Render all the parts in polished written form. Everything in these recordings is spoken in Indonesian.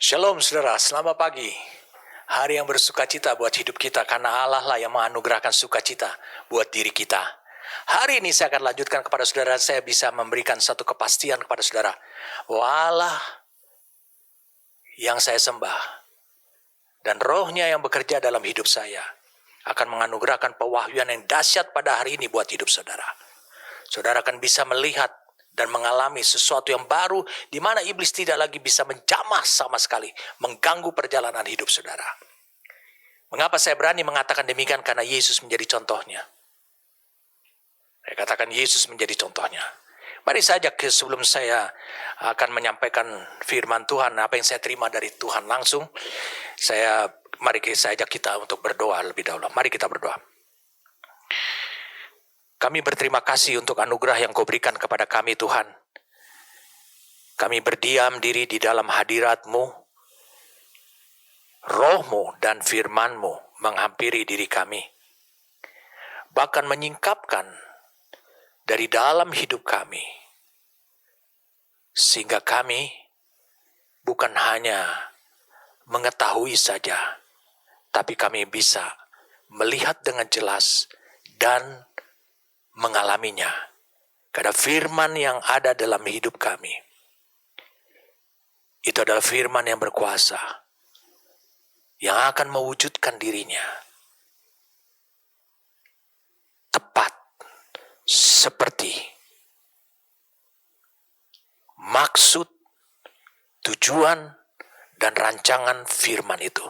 Shalom saudara, selamat pagi. Hari yang bersukacita buat hidup kita karena Allah lah yang menganugerahkan sukacita buat diri kita. Hari ini saya akan lanjutkan kepada saudara, saya bisa memberikan satu kepastian kepada saudara. Allah yang saya sembah dan rohnya yang bekerja dalam hidup saya akan menganugerahkan pewahyuan yang dahsyat pada hari ini buat hidup saudara. Saudara akan bisa melihat dan mengalami sesuatu yang baru di mana iblis tidak lagi bisa menjamah sama sekali, mengganggu perjalanan hidup saudara. Mengapa saya berani mengatakan demikian? Karena Yesus menjadi contohnya. Saya katakan Yesus menjadi contohnya. Mari saja sebelum saya akan menyampaikan firman Tuhan, apa yang saya terima dari Tuhan langsung, mari saya ajak kita untuk berdoa lebih dahulu. Mari kita berdoa. Kami berterima kasih untuk anugerah yang Kau berikan kepada kami Tuhan. Kami berdiam diri di dalam hadirat-Mu. Roh-Mu dan firman-Mu menghampiri diri kami. Bahkan menyingkapkan dari dalam hidup kami. Sehingga kami bukan hanya mengetahui saja, tapi kami bisa melihat dengan jelas dan mengalaminya. Karena firman yang ada dalam hidup kami, itu adalah firman yang berkuasa, yang akan mewujudkan dirinya tepat seperti maksud, tujuan, dan rancangan firman itu.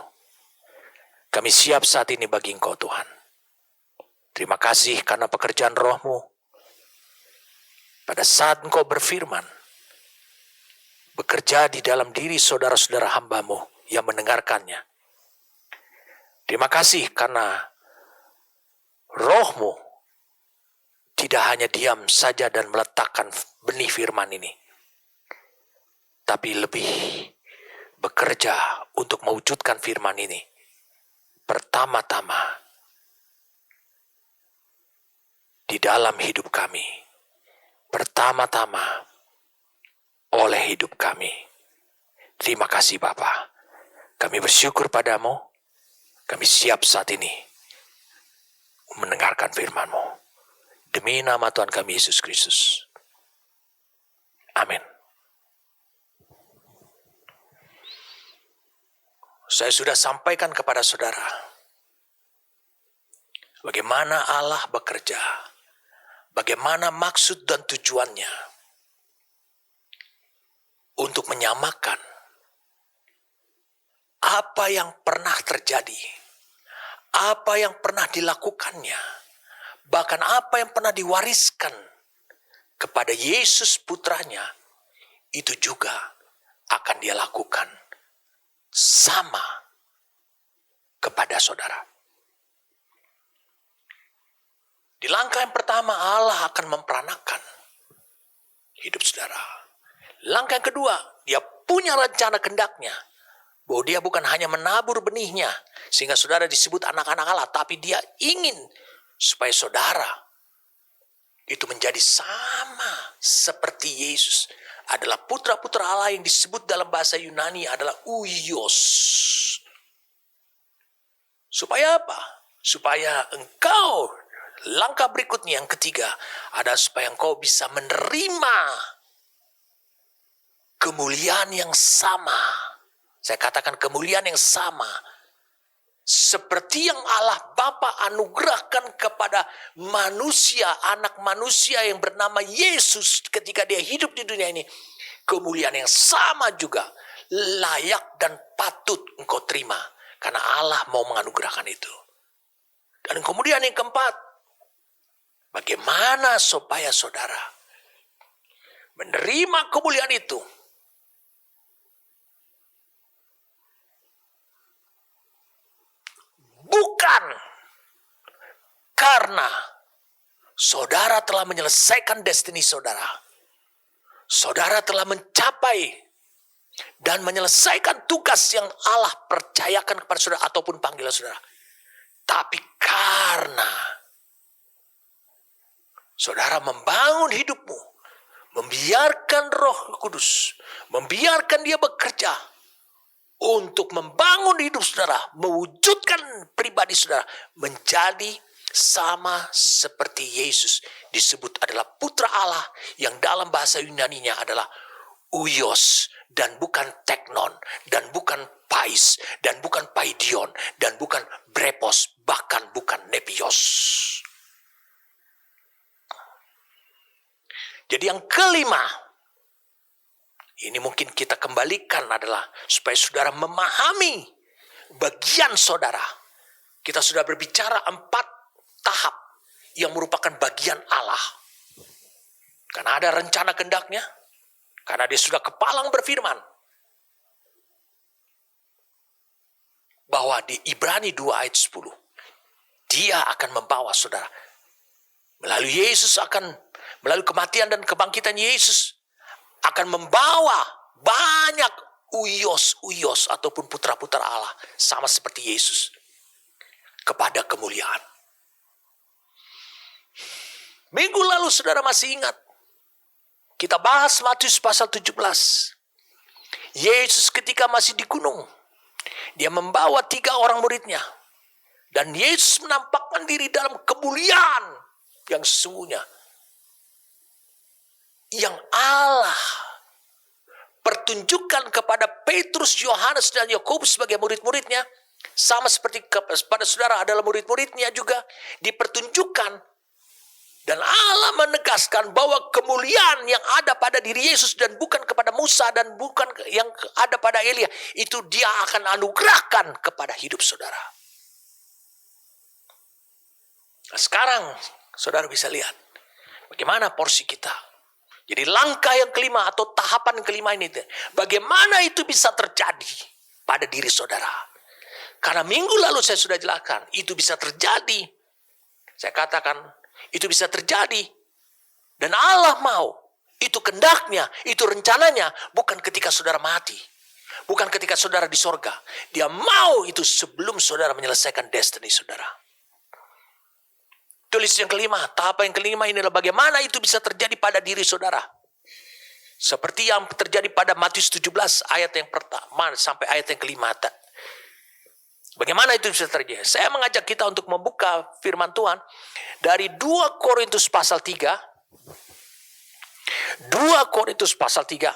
Kami siap saat ini bagi Engkau Tuhan. Terima kasih karena pekerjaan Roh-Mu. Pada saat Engkau berfirman, bekerja di dalam diri saudara-saudara hamba-Mu yang mendengarkannya. Terima kasih karena Roh-Mu tidak hanya diam saja dan meletakkan benih firman ini, tapi lebih bekerja untuk mewujudkan firman ini. Pertama-tama di dalam hidup kami. Pertama-tama oleh hidup kami. Terima kasih Bapa. Kami bersyukur padamu. Kami siap saat ini mendengarkan firman-Mu. Demi nama Tuhan kami Yesus Kristus. Amin. Saya sudah sampaikan kepada saudara bagaimana Allah bekerja. Bagaimana maksud dan tujuannya untuk menyamakan apa yang pernah terjadi, apa yang pernah dilakukannya, bahkan apa yang pernah diwariskan kepada Yesus putranya, itu juga akan dia lakukan sama kepada saudara. Di langkah yang pertama Allah akan memperanakan hidup saudara. Langkah yang kedua, dia punya rencana kehendaknya. Bahwa dia bukan hanya menabur benihnya sehingga saudara disebut anak-anak Allah, tapi dia ingin supaya saudara itu menjadi sama seperti Yesus. Adalah putra-putra Allah yang disebut dalam bahasa Yunani adalah Uios. Supaya apa? Supaya engkau, langkah berikutnya yang ketiga adalah supaya engkau bisa menerima kemuliaan yang sama. Saya katakan kemuliaan yang sama. Seperti yang Allah Bapa anugerahkan kepada manusia, anak manusia yang bernama Yesus ketika dia hidup di dunia ini. Kemuliaan yang sama juga layak dan patut engkau terima. Karena Allah mau menganugerahkan itu. Dan kemudian yang keempat, bagaimana supaya saudara menerima kemuliaan itu? Bukan karena saudara telah menyelesaikan destiny saudara. Saudara telah mencapai dan menyelesaikan tugas yang Allah percayakan kepada saudara ataupun panggilan saudara. Tapi karena saudara membangun hidupmu, membiarkan Roh Kudus, membiarkan dia bekerja untuk membangun hidup saudara, mewujudkan pribadi saudara menjadi sama seperti Yesus, disebut adalah putra Allah yang dalam bahasa Yunaninya adalah Uios, dan bukan teknon, dan bukan pais, dan bukan paidion, dan bukan brepos, bahkan bukan nepios. Jadi yang kelima, ini mungkin kita kembalikan adalah supaya saudara memahami bagian saudara. Kita sudah berbicara 4 tahap yang merupakan bagian Allah. Karena ada rencana kehendaknya, karena dia sudah kepalang berfirman bahwa di Ibrani 2 ayat 10, dia akan membawa saudara. Melalui Yesus melalui kematian dan kebangkitan Yesus akan membawa banyak Uios ataupun putra-putra Allah sama seperti Yesus kepada kemuliaan. Minggu lalu saudara masih ingat, kita bahas Matius pasal 17. Yesus ketika masih di gunung, dia membawa 3 orang muridnya. Dan Yesus menampakkan diri dalam kemuliaan yang sesungguhnya. Yang Allah pertunjukkan kepada Petrus, Yohanes, dan Yakobus sebagai murid-muridnya. Sama seperti kepada saudara adalah murid-muridnya juga. Dipertunjukkan. Dan Allah menegaskan bahwa kemuliaan yang ada pada diri Yesus dan bukan kepada Musa dan bukan yang ada pada Elia, itu dia akan anugerahkan kepada hidup saudara. Nah, sekarang saudara bisa lihat bagaimana porsi kita. Jadi langkah yang kelima atau tahapan kelima ini, bagaimana itu bisa terjadi pada diri saudara. Karena minggu lalu saya sudah jelaskan, itu bisa terjadi. Saya katakan, itu bisa terjadi. Dan Allah mau. Itu kehendaknya. Itu rencananya. Bukan ketika saudara mati. Bukan ketika saudara di sorga. Dia mau itu sebelum saudara menyelesaikan destiny saudara. Tulis yang kelima. Tahap yang kelima ini adalah bagaimana itu bisa terjadi pada diri saudara. Seperti yang terjadi pada Matius 17 ayat yang pertama sampai ayat yang kelima. Bagaimana itu bisa terjadi? Saya mengajak kita untuk membuka firman Tuhan dari 2 Korintus pasal 3. 2 Korintus pasal 3.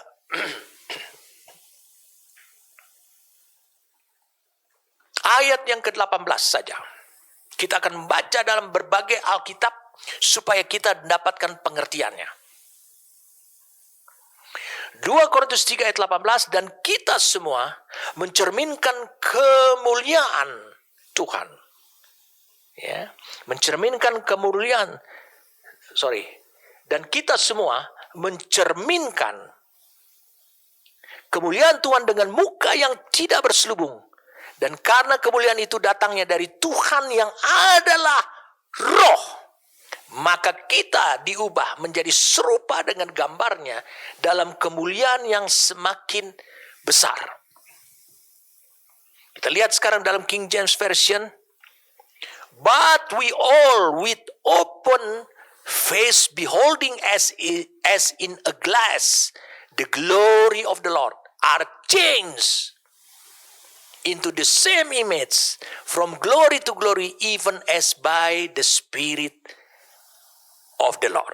Ayat yang ke-18 saja. Kita akan membaca dalam berbagai Alkitab supaya kita mendapatkan pengertiannya. 2 Korintus 3 ayat 18, dan kita semua mencerminkan kemuliaan Tuhan. Ya, mencerminkan kemuliaan. Dan kita semua mencerminkan kemuliaan Tuhan dengan muka yang tidak berselubung. Dan karena kemuliaan itu datangnya dari Tuhan yang adalah Roh, maka kita diubah menjadi serupa dengan gambarnya dalam kemuliaan yang semakin besar. Kita lihat sekarang dalam King James Version. But we all with open face beholding as in a glass the glory of the Lord are changed into the same image from glory to glory, even as by the Spirit of the Lord.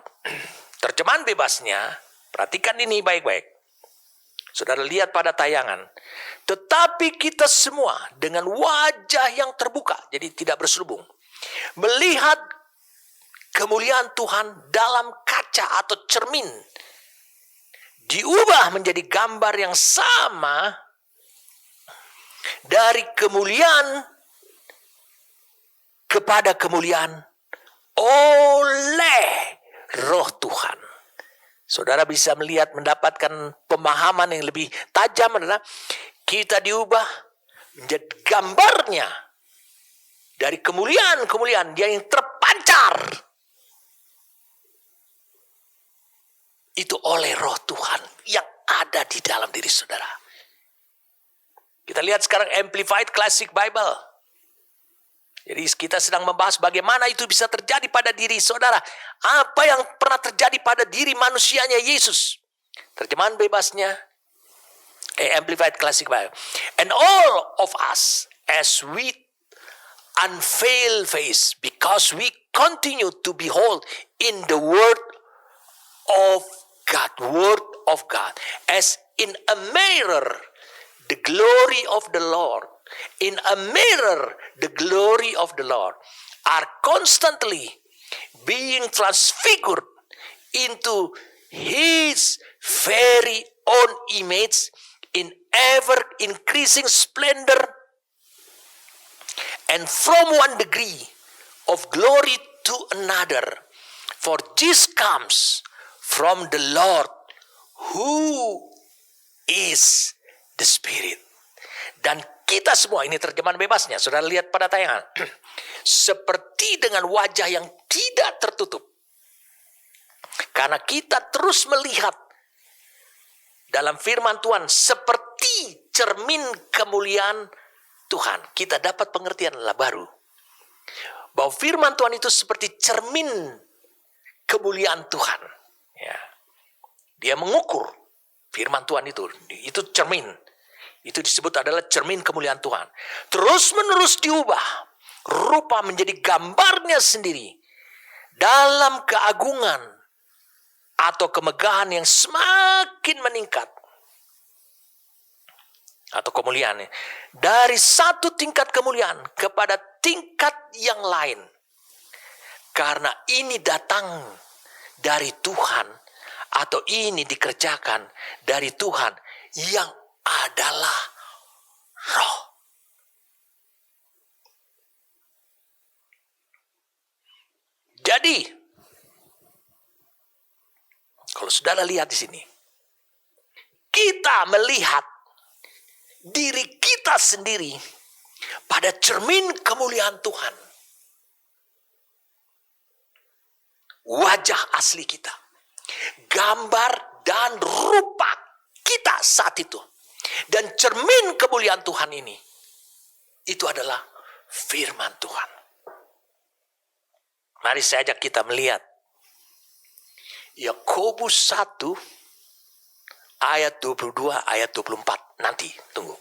Terjemahan bebasnya, perhatikan ini baik-baik. Saudara lihat pada tayangan. Tetapi kita semua dengan wajah yang terbuka, jadi tidak berselubung, melihat kemuliaan Tuhan dalam kaca atau cermin, diubah menjadi gambar yang sama dari kemuliaan kepada kemuliaan oleh Roh Tuhan. Saudara bisa melihat, mendapatkan pemahaman yang lebih tajam adalah kita diubah menjadi gambarnya dari kemuliaan-kemuliaan yang terpancar itu oleh Roh Tuhan yang ada di dalam diri saudara. Kita lihat sekarang Amplified Classic Bible. Jadi kita sedang membahas bagaimana itu bisa terjadi pada diri saudara. Apa yang pernah terjadi pada diri manusianya Yesus. Terjemahan bebasnya Amplified Classic Bible. And all of us, as we unveil face, because we continue to behold in the word of God, as in a mirror, the glory of the Lord, in a mirror, the glory of the Lord, are constantly being transfigured into His very own image in ever increasing splendor, and from one degree of glory to another. For this comes from the Lord, who is the Spirit. Dan kita semua, ini terjemahan bebasnya, saudara lihat pada tayangan, seperti dengan wajah yang tidak tertutup. Karena kita terus melihat dalam firman Tuhan seperti cermin kemuliaan Tuhan. Kita dapat pengertian baru. Bahwa firman Tuhan itu seperti cermin kemuliaan Tuhan. Ya. Dia mengukur firman Tuhan itu cermin. Itu disebut adalah cermin kemuliaan Tuhan. Terus menerus diubah rupa menjadi gambarnya sendiri dalam keagungan atau kemegahan yang semakin meningkat, atau kemuliaan dari satu tingkat kemuliaan kepada tingkat yang lain, karena ini datang dari Tuhan, atau ini dikerjakan dari Tuhan yang adalah Roh. Jadi kalau saudara lihat di sini, kita melihat diri kita sendiri pada cermin kemuliaan Tuhan. Wajah asli kita, gambar dan rupa kita saat itu. Dan cermin kemuliaan Tuhan ini, itu adalah firman Tuhan. Mari saya ajak kita melihat Yakobus 1 ayat 22 ayat 24. Nanti tunggu.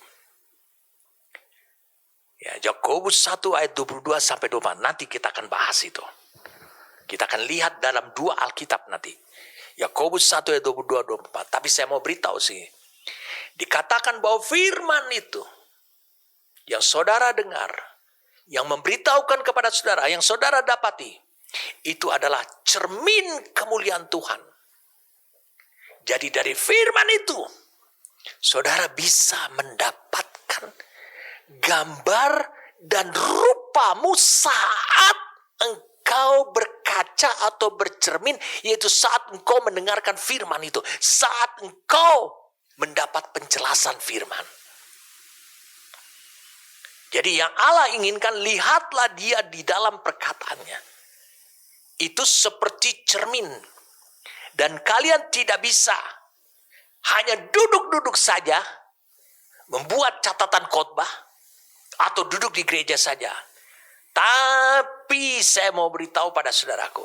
Ya, Yakobus 1 ayat 22 sampai 24. Nanti kita akan bahas itu. Kita akan lihat dalam dua Alkitab nanti. Yakobus 1 ayat 22 24. Tapi saya mau beritahu sih. Dikatakan bahwa firman itu yang saudara dengar, yang memberitahukan kepada saudara, yang saudara dapati, itu adalah cermin kemuliaan Tuhan. Jadi dari firman itu, saudara bisa mendapatkan gambar dan rupamu saat engkau berkaca atau bercermin, yaitu saat engkau mendengarkan firman itu, saat engkau mendapat penjelasan firman. Jadi yang Allah inginkan, lihatlah dia di dalam perkataannya. Itu seperti cermin. Dan kalian tidak bisa hanya duduk-duduk saja, membuat catatan khotbah, atau duduk di gereja saja. Tapi saya mau beritahu pada saudaraku,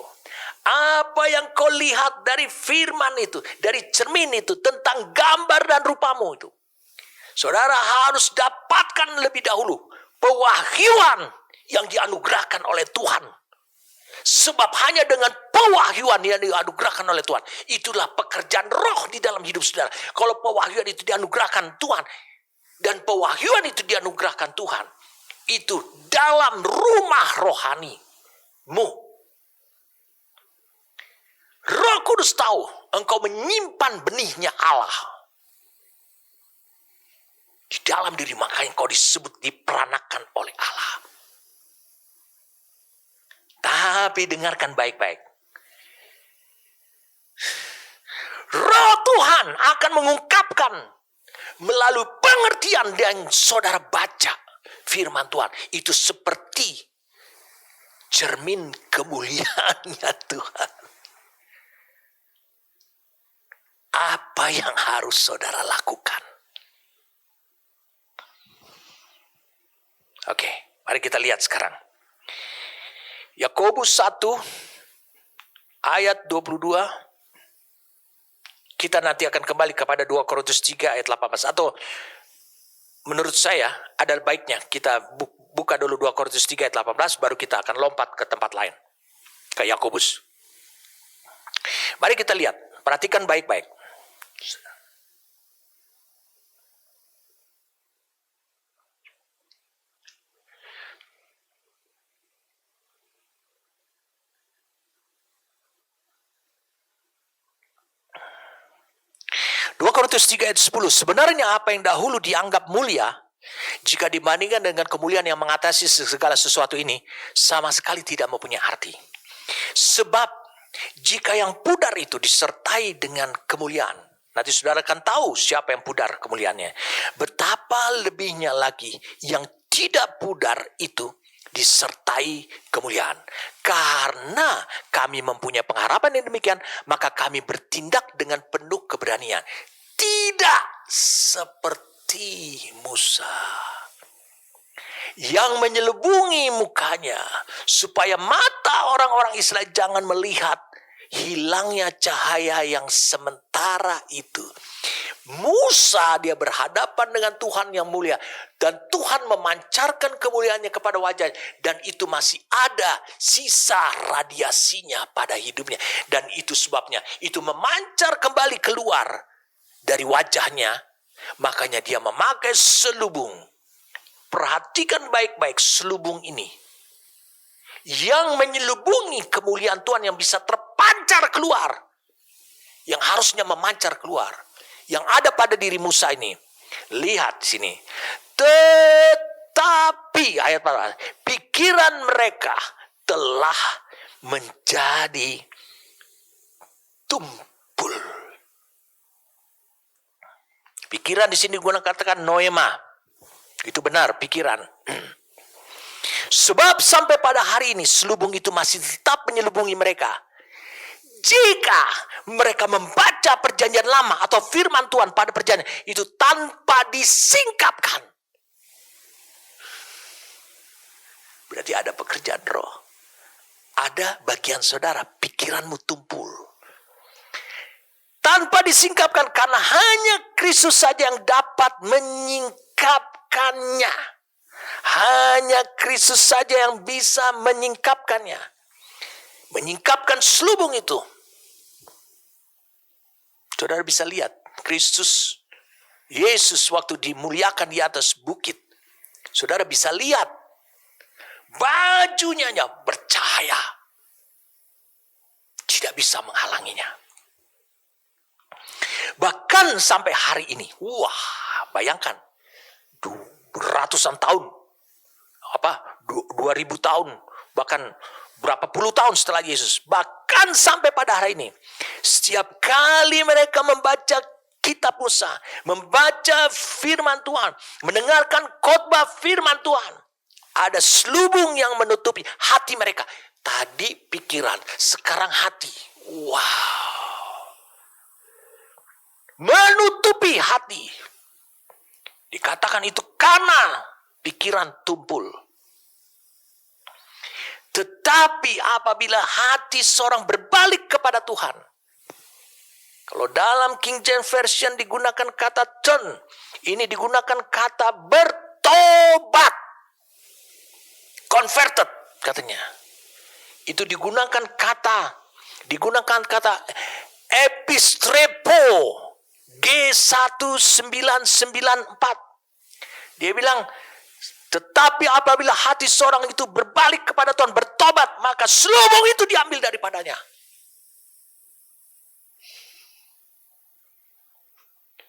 apa yang kau lihat dari firman itu, dari cermin itu, tentang gambar dan rupamu itu, saudara harus dapatkan lebih dahulu pewahyuan yang dianugerahkan oleh Tuhan. Sebab hanya dengan pewahyuan yang dianugerahkan oleh Tuhan, itulah pekerjaan roh di dalam hidup saudara. Kalau pewahyuan itu dianugerahkan Tuhan, dan pewahyuan itu dianugerahkan Tuhan, itu dalam rumah rohanimu. Roh Kudus tahu engkau menyimpan benihnya Allah di dalam diri, makanya engkau disebut diperanakan oleh Allah. Tapi dengarkan baik-baik. Roh Tuhan akan mengungkapkan melalui pengertian yang saudara baca firman Tuhan. Itu seperti cermin kemuliaannya Tuhan. Apa yang harus saudara lakukan? Oke, mari kita lihat sekarang. Yakobus 1 ayat 22. kita nanti akan kembali kepada 2 Korintus 3 ayat 18. Atau menurut saya ada baiknya kita buka dulu 2 Korintus 3 ayat 18, baru kita akan lompat ke tempat lain, ke Yakobus. Mari kita lihat, perhatikan baik-baik. Dua Korintus 3 ayat 10. Sebenarnya apa yang dahulu dianggap mulia, jika dibandingkan dengan kemuliaan yang mengatasi segala sesuatu ini, sama sekali tidak mempunyai arti. Sebab jika yang pudar itu disertai dengan kemuliaan, nanti saudara akan tahu siapa yang pudar kemuliaannya. Betapa lebihnya lagi yang tidak pudar itu disertai kemuliaan. Karena kami mempunyai pengharapan yang demikian, maka kami bertindak dengan penuh keberanian. Tidak seperti Musa yang menyelubungi mukanya supaya mata orang-orang Israel jangan melihat hilangnya cahaya yang sementara itu. Musa dia berhadapan dengan Tuhan yang mulia, dan Tuhan memancarkan kemuliaannya kepada wajahnya, dan itu masih ada sisa radiasinya pada hidupnya, dan itu sebabnya itu memancar kembali keluar dari wajahnya. Makanya dia memakai selubung. Perhatikan baik-baik selubung ini yang menyelubungi kemuliaan Tuhan yang bisa terpancar keluar, yang harusnya memancar keluar, yang ada pada diri Musa ini. Lihat di sini. Tetapi ayat 4, pikiran mereka telah menjadi tumpul. Pikiran di sini guna katakan noema. Itu benar, pikiran. Sebab sampai pada hari ini selubung itu masih tetap menyelubungi mereka. Jika mereka membaca perjanjian lama atau firman Tuhan pada perjanjian itu tanpa disingkapkan, berarti ada pekerjaan roh. Ada bagian saudara, pikiranmu tumpul. Tanpa disingkapkan, karena hanya Kristus saja yang dapat menyingkapkannya. Hanya Kristus saja yang bisa menyingkapkannya. Menyingkapkan selubung itu. Saudara bisa lihat Kristus Yesus waktu dimuliakan di atas bukit. Saudara bisa lihat bajunya bercahaya. Tidak bisa menghalanginya. Bahkan sampai hari ini, bayangkan, ratusan tahun, 2000 tahun, bahkan berapa puluh tahun setelah Yesus, bahkan sampai pada hari ini, setiap kali mereka membaca kitab Musa, membaca firman Tuhan, mendengarkan khotbah firman Tuhan, ada selubung yang menutupi hati mereka. Tadi pikiran, sekarang hati. Menutupi hati. Dikatakan itu karena pikiran tumpul. Tetapi apabila hati seorang berbalik kepada Tuhan. Kalau dalam King James Version digunakan kata turn. Ini digunakan kata bertobat. Converted katanya. Itu digunakan kata epistrepo. G1994. Dia bilang, tetapi apabila hati seorang itu berbalik kepada Tuhan, bertobat, maka selubung itu diambil daripadanya.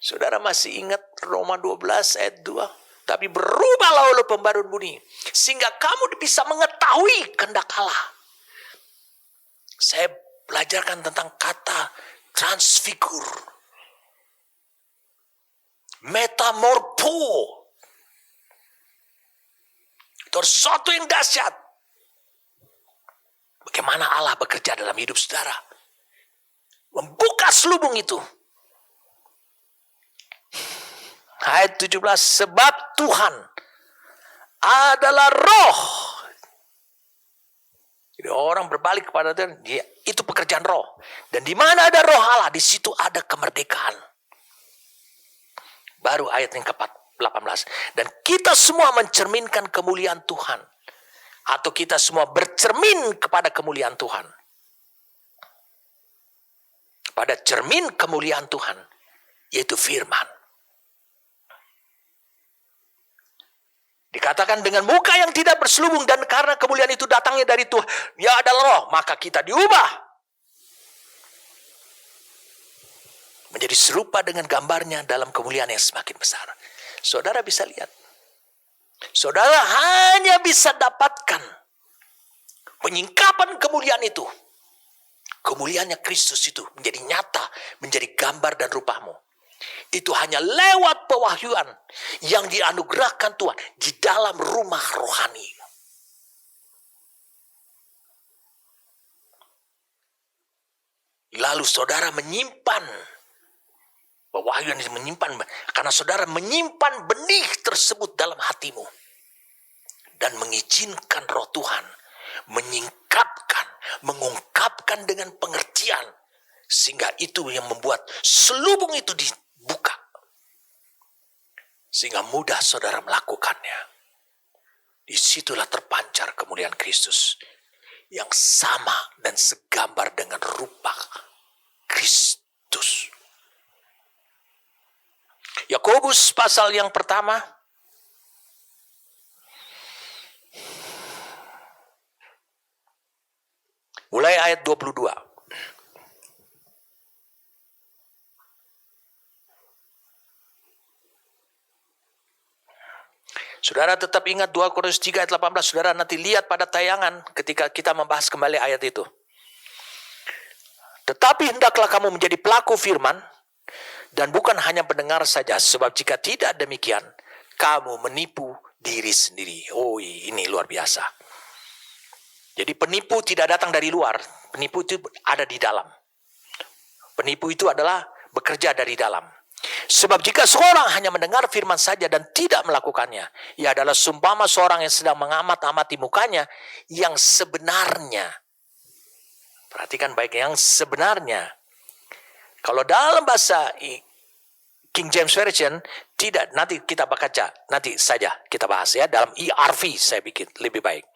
Saudara masih ingat Roma 12 ayat 2? Tapi berubahlah oleh pembaruan budi, sehingga kamu bisa mengetahui kehendak Allah. Saya belajarkan tentang kata transfigur. Metamorpo. Itu sesuatu yang dahsyat. Bagaimana Allah bekerja dalam hidup saudara. Membuka selubung itu. Ayat 17. Sebab Tuhan adalah roh. Jadi orang berbalik kepada Tuhan, itu pekerjaan roh. Dan di mana ada roh Allah, di situ ada kemerdekaan. Baru ayat yang ke-18. Dan kita semua mencerminkan kemuliaan Tuhan. Atau kita semua bercermin kepada kemuliaan Tuhan. Pada cermin kemuliaan Tuhan, yaitu firman. Dikatakan dengan muka yang tidak berselubung, dan karena kemuliaan itu datangnya dari Tuhan, ya adalah roh, maka kita diubah menjadi serupa dengan gambarnya dalam kemuliaan yang semakin besar. Saudara bisa lihat, saudara hanya bisa dapatkan penyingkapan kemuliaan itu, kemuliaannya Kristus itu menjadi nyata, menjadi gambar dan rupamu. Itu hanya lewat pewahyuan yang dianugerahkan Tuhan di dalam rumah rohani. Lalu saudara menyimpan pewahyuan, menyimpan, karena saudara menyimpan benih tersebut dalam hatimu dan mengizinkan roh Tuhan menyingkapkan, mengungkapkan dengan pengertian, sehingga itu yang membuat selubung itu dibuka, sehingga mudah saudara melakukannya. Disitulah terpancar kemuliaan Kristus yang sama dan segambar dengan rupa Kristus. Yakobus pasal yang pertama, mulai ayat 22. Saudara tetap ingat 2 Korintus 3 ayat 18. Saudara nanti lihat pada tayangan ketika kita membahas kembali ayat itu. Tetapi hendaklah kamu menjadi pelaku firman, dan bukan hanya pendengar saja. Sebab jika tidak demikian, kamu menipu diri sendiri. Oh, ini luar biasa. Jadi penipu tidak datang dari luar. Penipu itu ada di dalam. Penipu itu adalah bekerja dari dalam. Sebab jika seorang hanya mendengar firman saja dan tidak melakukannya, ia adalah seumpama seorang yang sedang mengamat-amati mukanya yang sebenarnya. Perhatikan baik, yang sebenarnya. Kalau dalam bahasa King James Version, tidak, nanti kita baca, nanti saja kita bahas ya, dalam ERV saya bikin lebih baik.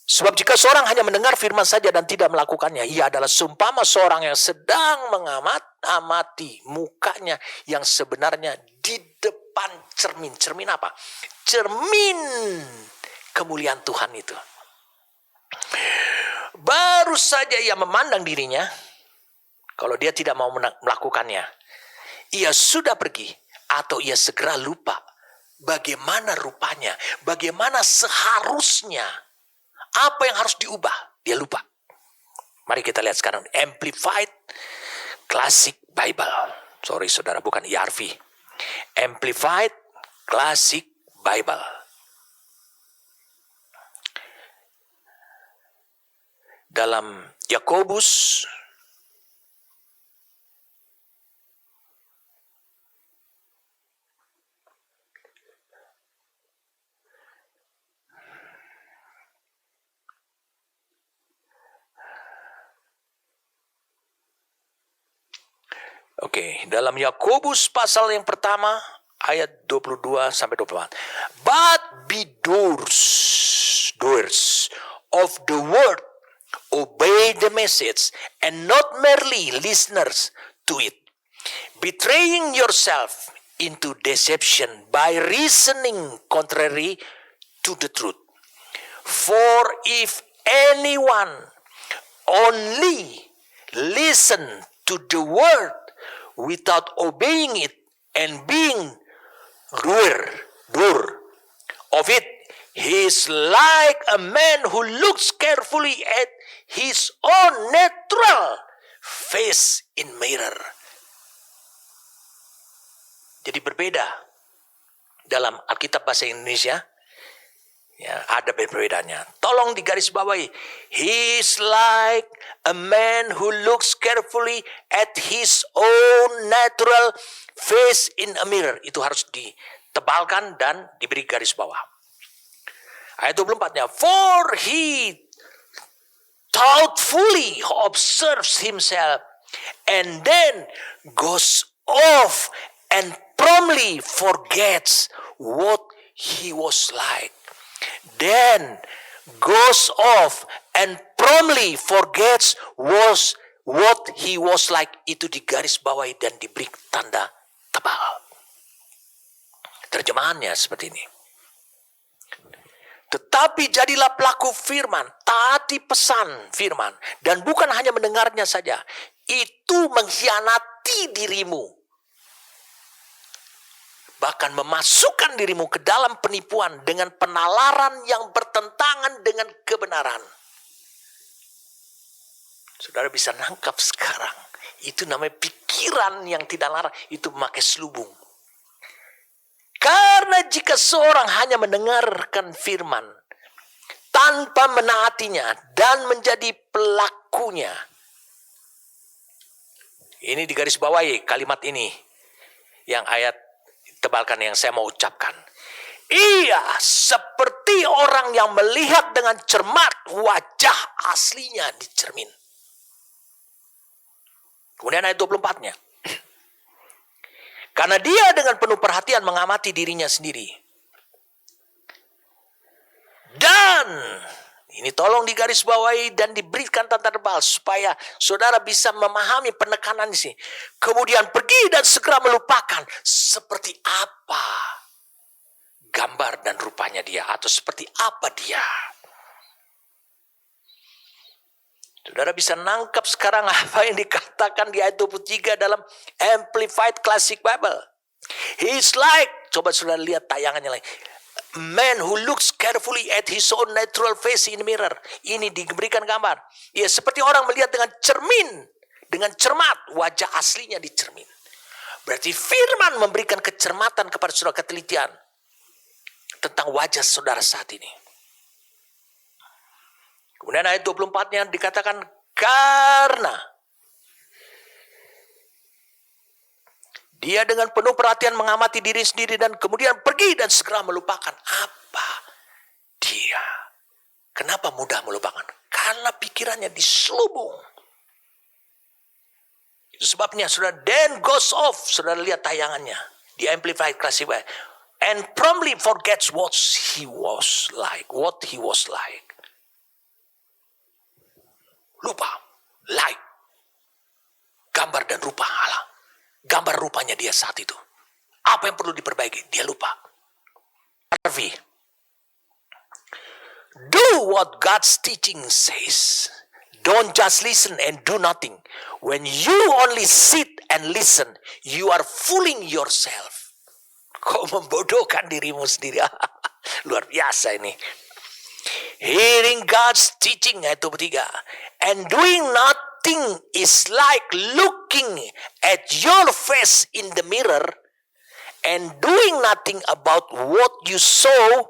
Sebab jika seorang hanya mendengar firman saja dan tidak melakukannya, ia adalah seumpama seorang yang sedang mengamati mukanya yang sebenarnya di depan cermin. Cermin apa? Cermin kemuliaan Tuhan itu. Baru saja ia memandang dirinya, kalau dia tidak mau melakukannya, ia sudah pergi atau ia segera lupa bagaimana rupanya, bagaimana seharusnya. Apa yang harus diubah? Dia lupa. Mari kita lihat sekarang Amplified Classic Bible. Sorry saudara, bukan ERV. Amplified Classic Bible. Dalam Yakobus dalam Yakobus pasal yang pertama ayat 22 sampai 24. But be doers of the word, obey the message, and not merely listeners to it, betraying yourself into deception by reasoning contrary to the truth. For if anyone only listen to the word without obeying it and being doer of it, he is like a man who looks carefully at his own natural face in mirror. Jadi berbeda dalam Alkitab bahasa Indonesia. Ya, ada perbedaannya. Tolong digarisbawahi. He is like a man who looks carefully at his own natural face in a mirror. Itu harus ditebalkan dan diberi garis bawah. Ayat 24-nya. For he thoughtfully observes himself, and then goes off and promptly forgets what he was like. Then goes off and promptly forgets what he was like. Itu digaris bawahi dan diberi tanda tebal. Terjemahannya seperti ini. Tetapi jadilah pelaku firman, taati pesan firman, dan bukan hanya mendengarnya saja. Itu mengkhianati dirimu. Bahkan memasukkan dirimu ke dalam penipuan dengan penalaran yang bertentangan dengan kebenaran. Saudara bisa nangkap sekarang. Itu namanya pikiran yang tidak larang. Itu memakai selubung. Karena jika seorang hanya mendengarkan firman tanpa menaatinya dan menjadi pelakunya. Ini digaris bawahi kalimat ini. Yang ayat tebalkan yang saya mau ucapkan. Ia seperti orang yang melihat dengan cermat wajah aslinya di cermin. Kemudian ayat 24-nya. Karena dia dengan penuh perhatian mengamati dirinya sendiri. Dan, ini tolong digarisbawahi dan diberikan tanda tebal supaya saudara bisa memahami penekanan di sini. Kemudian pergi dan segera melupakan seperti apa gambar dan rupanya dia, atau seperti apa dia. Saudara bisa nangkap sekarang apa yang dikatakan di ayat 23 dalam Amplified Classic Bible. He is like, coba saudara lihat tayangannya lagi. A man who looks carefully at his own natural face in the mirror. Ini diberikan gambar. Ya, seperti orang melihat dengan cermin, dengan cermat wajah aslinya di cermin. Berarti firman memberikan kecermatan kepada saudara, ketelitian tentang wajah saudara saat ini. Kemudian ayat 24-nya dikatakan karena dia dengan penuh perhatian mengamati diri sendiri dan kemudian pergi dan segera melupakan apa dia. Kenapa mudah melupakan? Karena pikirannya diselubung. Itu sebabnya saudara, then goes off. Saudara lihat tayangannya di Amplified Classic Bible. And promptly forgets what he was like. Lupa, like, gambar dan rupa Allah. Gambar rupanya dia saat itu. Apa yang perlu diperbaiki? Dia lupa. Harvey, do what God's teaching says. Don't just listen and do nothing. When you only sit and listen, you are fooling yourself. Kau membodohkan dirimu sendiri. Luar biasa ini. Hearing God's teaching, ayat 23. And doing nothing is like looking at your face in the mirror and doing nothing about what you saw.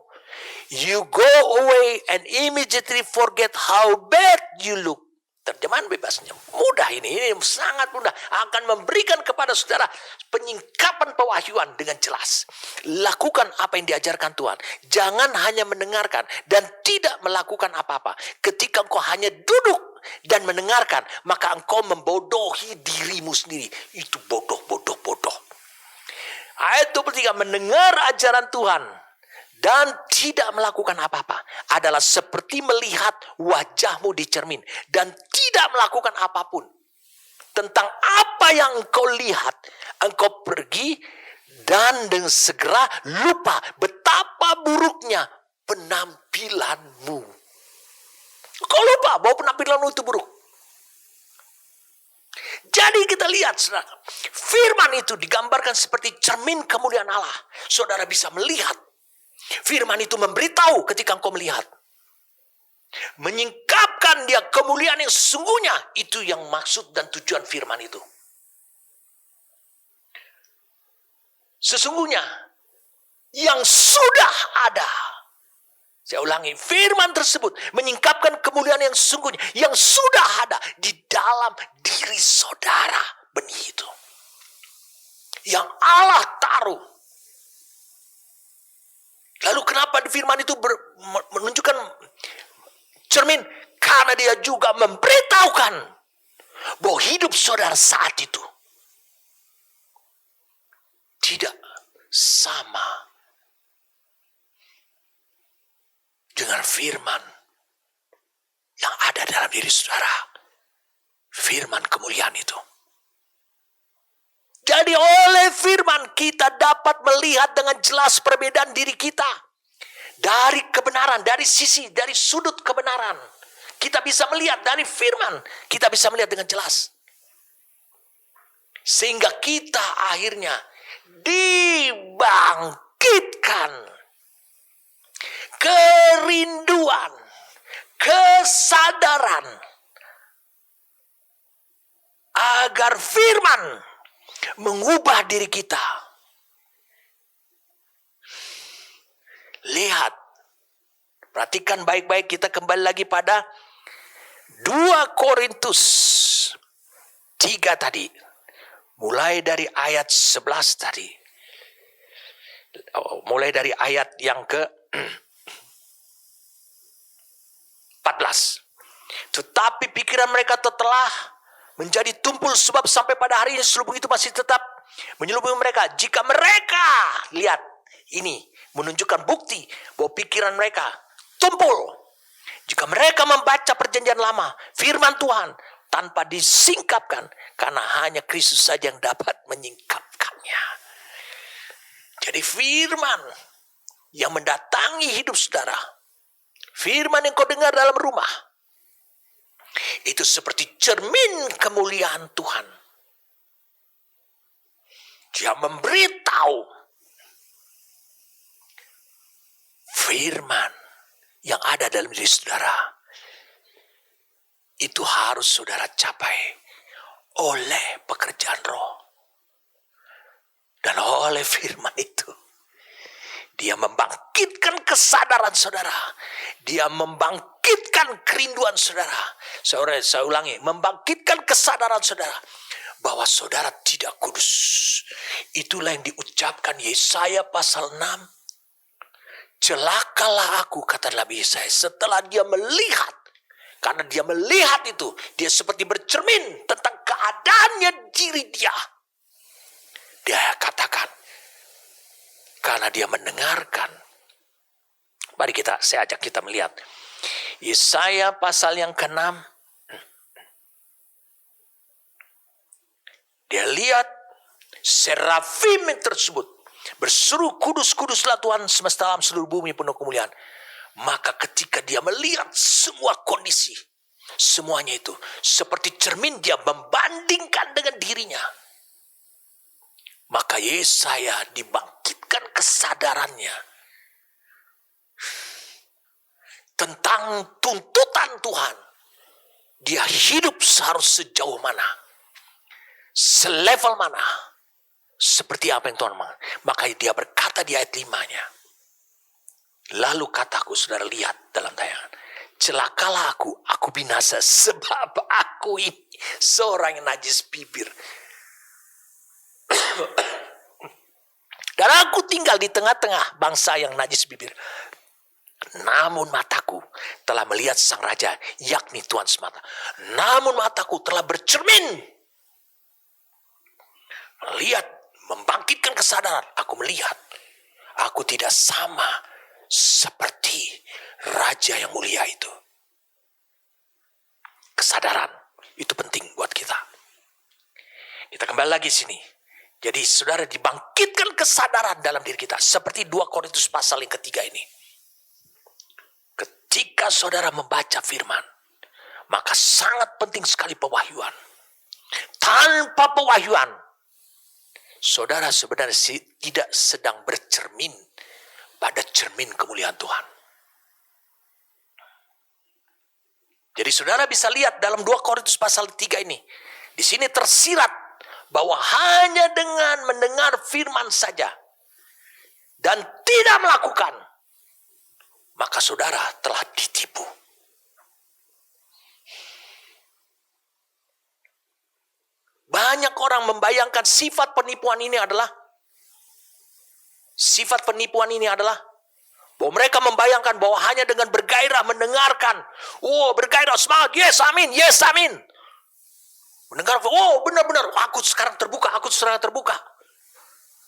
You go away and immediately forget how bad you look. Terjemahan bebasnya mudah ini sangat mudah, akan memberikan kepada saudara penyingkapan pewahyuan dengan jelas. Lakukan apa yang diajarkan Tuhan, jangan hanya mendengarkan dan tidak melakukan apa-apa. Ketika engkau hanya duduk dan mendengarkan, maka engkau membodohi dirimu sendiri. Itu bodoh. Ayat 23, mendengar ajaran Tuhan dan tidak melakukan apa-apa adalah seperti melihat wajahmu di cermin dan tidak melakukan apapun. Tentang apa yang engkau lihat, engkau pergi dan dengan segera lupa betapa buruknya penampilanmu. Engkau lupa bahwa penampilanmu itu buruk. Jadi kita lihat, saudara, firman itu digambarkan seperti cermin kemuliaan Allah. Saudara bisa melihat. Firman itu memberitahu ketika engkau melihat. Menyingkapkan dia kemuliaan yang sesungguhnya. Itu yang maksud dan tujuan firman itu. Sesungguhnya yang sudah ada. Saya ulangi, firman tersebut menyingkapkan kemuliaan yang sesungguhnya. Yang sudah ada di dalam diri saudara, benih itu. Yang Allah taruh. Lalu kenapa di firman itu menunjukkan cermin? Karena dia juga memberitahukan bahwa hidup saudara saat itu tidak sama dengan firman yang ada dalam diri saudara. Firman kemuliaan itu. Jadi oleh firman kita dapat melihat dengan jelas perbedaan diri kita. Dari kebenaran, dari sudut kebenaran. Kita bisa melihat dari firman, kita bisa melihat dengan jelas. Sehingga kita akhirnya dibangkitkan. Kerinduan, kesadaran. Agar firman mengubah diri kita. Lihat, perhatikan baik-baik, kita kembali lagi pada 2 Korintus 3 tadi. Mulai dari ayat 11 tadi. Mulai dari ayat yang ke 14. Tetapi pikiran mereka telah menjadi tumpul, sebab sampai pada hari ini selubung itu masih tetap menyelubungi mereka. Jika mereka, lihat, ini menunjukkan bukti bahwa pikiran mereka tumpul. Jika mereka membaca perjanjian lama, firman Tuhan, tanpa disingkapkan, karena hanya Kristus saja yang dapat menyingkapkannya. Jadi firman yang mendatangi hidup saudara, firman yang kau dengar dalam rumah, itu seperti cermin kemuliaan Tuhan. Dia memberitahu firman yang ada dalam diri saudara. Itu harus saudara capai oleh pekerjaan roh. Dan oleh firman itu, dia membangkitkan kesadaran saudara. Dia membangkitkan kerinduan saudara. Saya ulangi, membangkitkan kesadaran saudara bahwa saudara tidak kudus. Itulah yang diucapkan Yesaya pasal 6. Celakalah aku, kata Nabi Yesaya, setelah dia melihat. Karena dia melihat itu, dia seperti bercermin tentang keadaannya diri dia. Dia katakan, karena dia mendengarkan. Mari saya ajak kita melihat Yesaya pasal yang ke-6. Dia lihat serafim tersebut berseru, kudus, kuduslah Tuhan semesta alam, seluruh bumi penuh kemuliaan. Maka ketika dia melihat semua kondisi, semuanya itu seperti cermin, dia membandingkan dengan dirinya. Maka Yesaya dibangkitkan kesadarannya tentang tuntutan Tuhan. Dia hidup seharus sejauh mana, selevel mana, seperti apa yang Tuhan mau. Maka dia berkata di ayat 5-nya, lalu kataku, saudara lihat dalam tayangan, celakalah aku binasa, sebab aku ini seorang yang najis bibir. Dan aku tinggal di tengah-tengah bangsa yang najis bibir. Namun mataku telah melihat sang raja, yakni Tuhan semata. Namun mataku telah bercermin. Lihat, membangkitkan kesadaran. Aku melihat, aku tidak sama seperti raja yang mulia itu. Kesadaran itu penting buat kita. Kita kembali lagi sini. Jadi saudara dibangkitkan kesadaran dalam diri kita. Seperti 2 Korintus pasal yang ketiga ini. Ketika saudara membaca firman, maka sangat penting sekali pewahyuan. Tanpa pewahyuan, saudara sebenarnya tidak sedang bercermin pada cermin kemuliaan Tuhan. Jadi saudara bisa lihat dalam 2 Korintus pasal 3 ini. Di sini tersirat bahwa hanya dengan mendengar firman saja dan tidak melakukan, maka saudara telah ditipu. Banyak orang membayangkan sifat penipuan ini adalah Bahwa mereka membayangkan bahwa hanya dengan bergairah mendengarkan. Bergairah, semangat, yes amin. Mendengar, benar-benar, aku sekarang terbuka.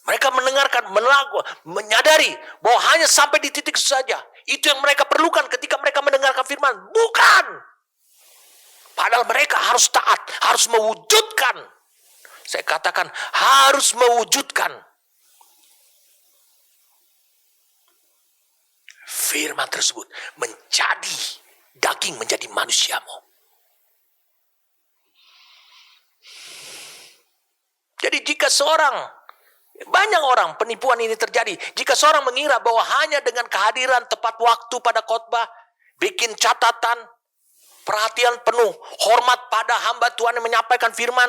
Mereka mendengarkan, menyadari bahwa hanya sampai di titik itu saja. Itu yang mereka perlukan ketika mereka mendengarkan firman. Bukan! Padahal mereka harus taat, harus mewujudkan. Saya katakan harus mewujudkan firman tersebut menjadi daging, menjadi manusiamu. Jadi jika banyak orang penipuan ini terjadi. Jika seorang mengira bahwa hanya dengan kehadiran tepat waktu pada khotbah, bikin catatan, perhatian penuh, hormat pada hamba Tuhan yang menyampaikan firman,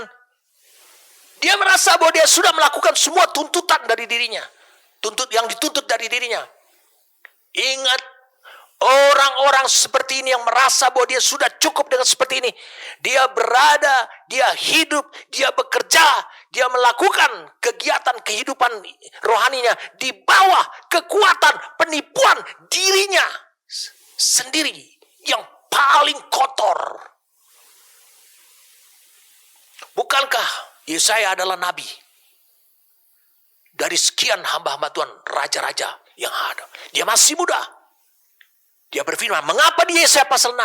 dia merasa bahwa dia sudah melakukan semua tuntutan dari dirinya. Yang dituntut dari dirinya. Ingat, orang-orang seperti ini yang merasa bahwa dia sudah cukup dengan seperti ini. Dia berada, dia hidup, dia bekerja, dia melakukan kegiatan kehidupan rohaninya di bawah kekuatan penipuan dirinya sendiri yang paling kotor. Bukankah Yesaya adalah nabi? Dari sekian hamba-hamba Tuhan, raja-raja yang ada. Dia masih muda. Dia berfirman, mengapa di Yesaya pasal 6?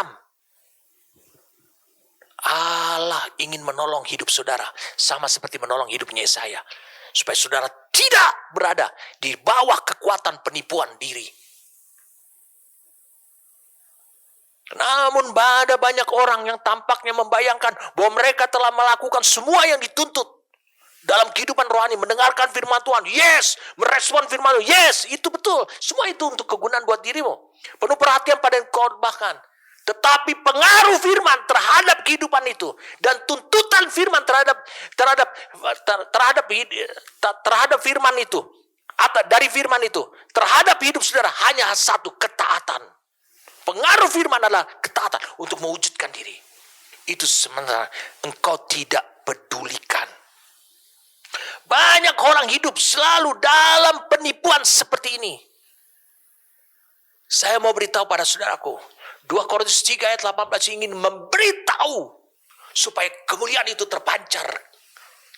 Allah ingin menolong hidup saudara. Sama seperti menolong hidupnya Yesaya. Supaya saudara tidak berada di bawah kekuatan penipuan diri. Namun ada banyak orang yang tampaknya membayangkan bahwa mereka telah melakukan semua yang dituntut dalam kehidupan rohani, mendengarkan firman Tuhan, yes, merespon firman Tuhan, yes, itu betul. Semua itu untuk kegunaan buat dirimu. Penuh perhatian pada yang kau bahkan. Tetapi pengaruh firman terhadap kehidupan itu dan tuntutan firman terhadap firman itu atau dari firman itu terhadap hidup saudara hanya satu, ketaatan. Pengaruh firman adalah ketaatan untuk mewujudkan diri. Itu sementara engkau tidak pedulikan. Banyak orang hidup selalu dalam penipuan seperti ini. Saya mau beritahu pada saudaraku, 2 Korintus 3 ayat 18 ingin memberitahu supaya kemuliaan itu terpancar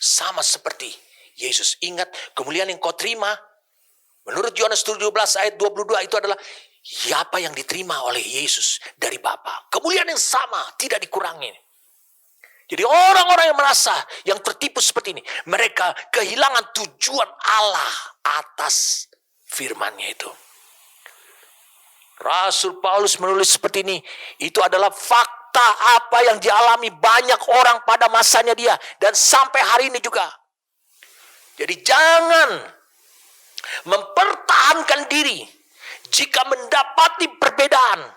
sama seperti Yesus. Ingat, kemuliaan yang kau terima menurut Yohanes 17 ayat 22 itu adalah apa yang diterima oleh Yesus dari Bapa. Kemuliaan yang sama, tidak dikurangi. Jadi orang-orang yang merasa, yang tertipu seperti ini, mereka kehilangan tujuan Allah atas firman-Nya itu. Rasul Paulus menulis seperti ini, itu adalah fakta apa yang dialami banyak orang pada masanya dia, dan sampai hari ini juga. Jadi jangan mempertahankan diri jika mendapati perbedaan,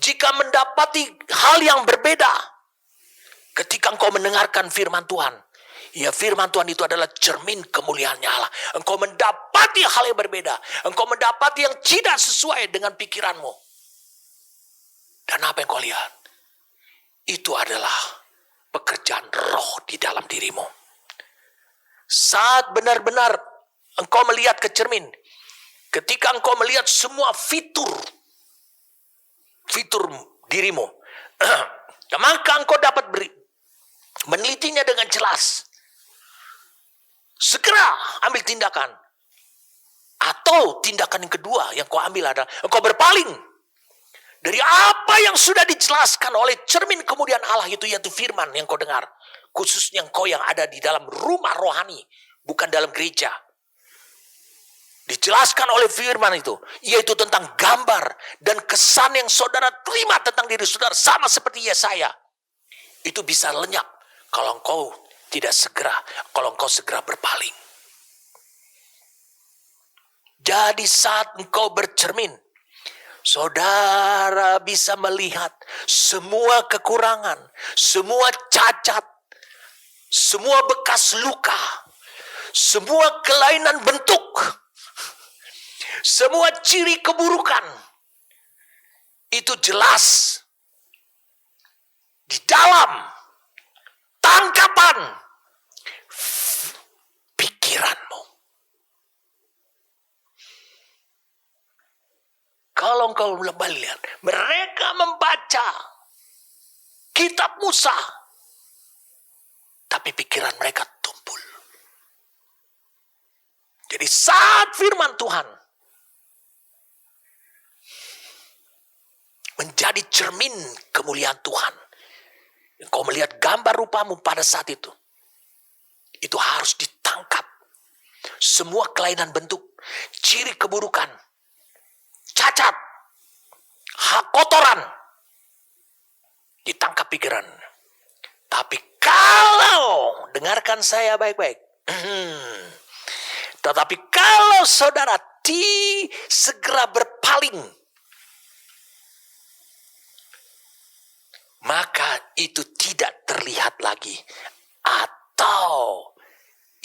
jika mendapati hal yang berbeda. Ketika engkau mendengarkan firman Tuhan, ya firman Tuhan itu adalah cermin kemuliaannya Allah. Engkau mendapati hal yang berbeda. Engkau mendapati yang tidak sesuai dengan pikiranmu. Dan apa yang kau lihat? Itu adalah pekerjaan roh di dalam dirimu. Saat benar-benar engkau melihat ke cermin, ketika engkau melihat semua fitur dirimu, maka engkau dapat menelitinya dengan jelas. Segera ambil tindakan. Atau tindakan yang kedua yang kau ambil adalah engkau berpaling dari apa yang sudah dijelaskan oleh cermin kemuliaan Allah itu, yaitu firman yang kau dengar. Khususnya engkau yang ada di dalam rumah rohani, bukan dalam gereja. Dijelaskan oleh firman itu, yaitu tentang gambar dan kesan yang saudara terima tentang diri saudara, sama seperti Yesaya. Itu bisa lenyap kalau engkau segera berpaling. Jadi saat engkau bercermin, saudara bisa melihat semua kekurangan, semua cacat, semua bekas luka, semua kelainan bentuk, semua ciri keburukan. Itu jelas di dalam tangkapan pikiranmu. kalau engkau lihat, mereka membaca kitab Musa, tapi pikiran mereka tumpul. Jadi saat firman Tuhan menjadi cermin kemuliaan Tuhan, engkau melihat gambar rupamu pada saat itu harus ditangkap. Semua kelainan bentuk, ciri keburukan, cacat, hak kotoran, ditangkap pikiran. Tapi kalau, dengarkan saya baik-baik, tetapi kalau saudara segera berpaling, maka itu tidak terlihat lagi, atau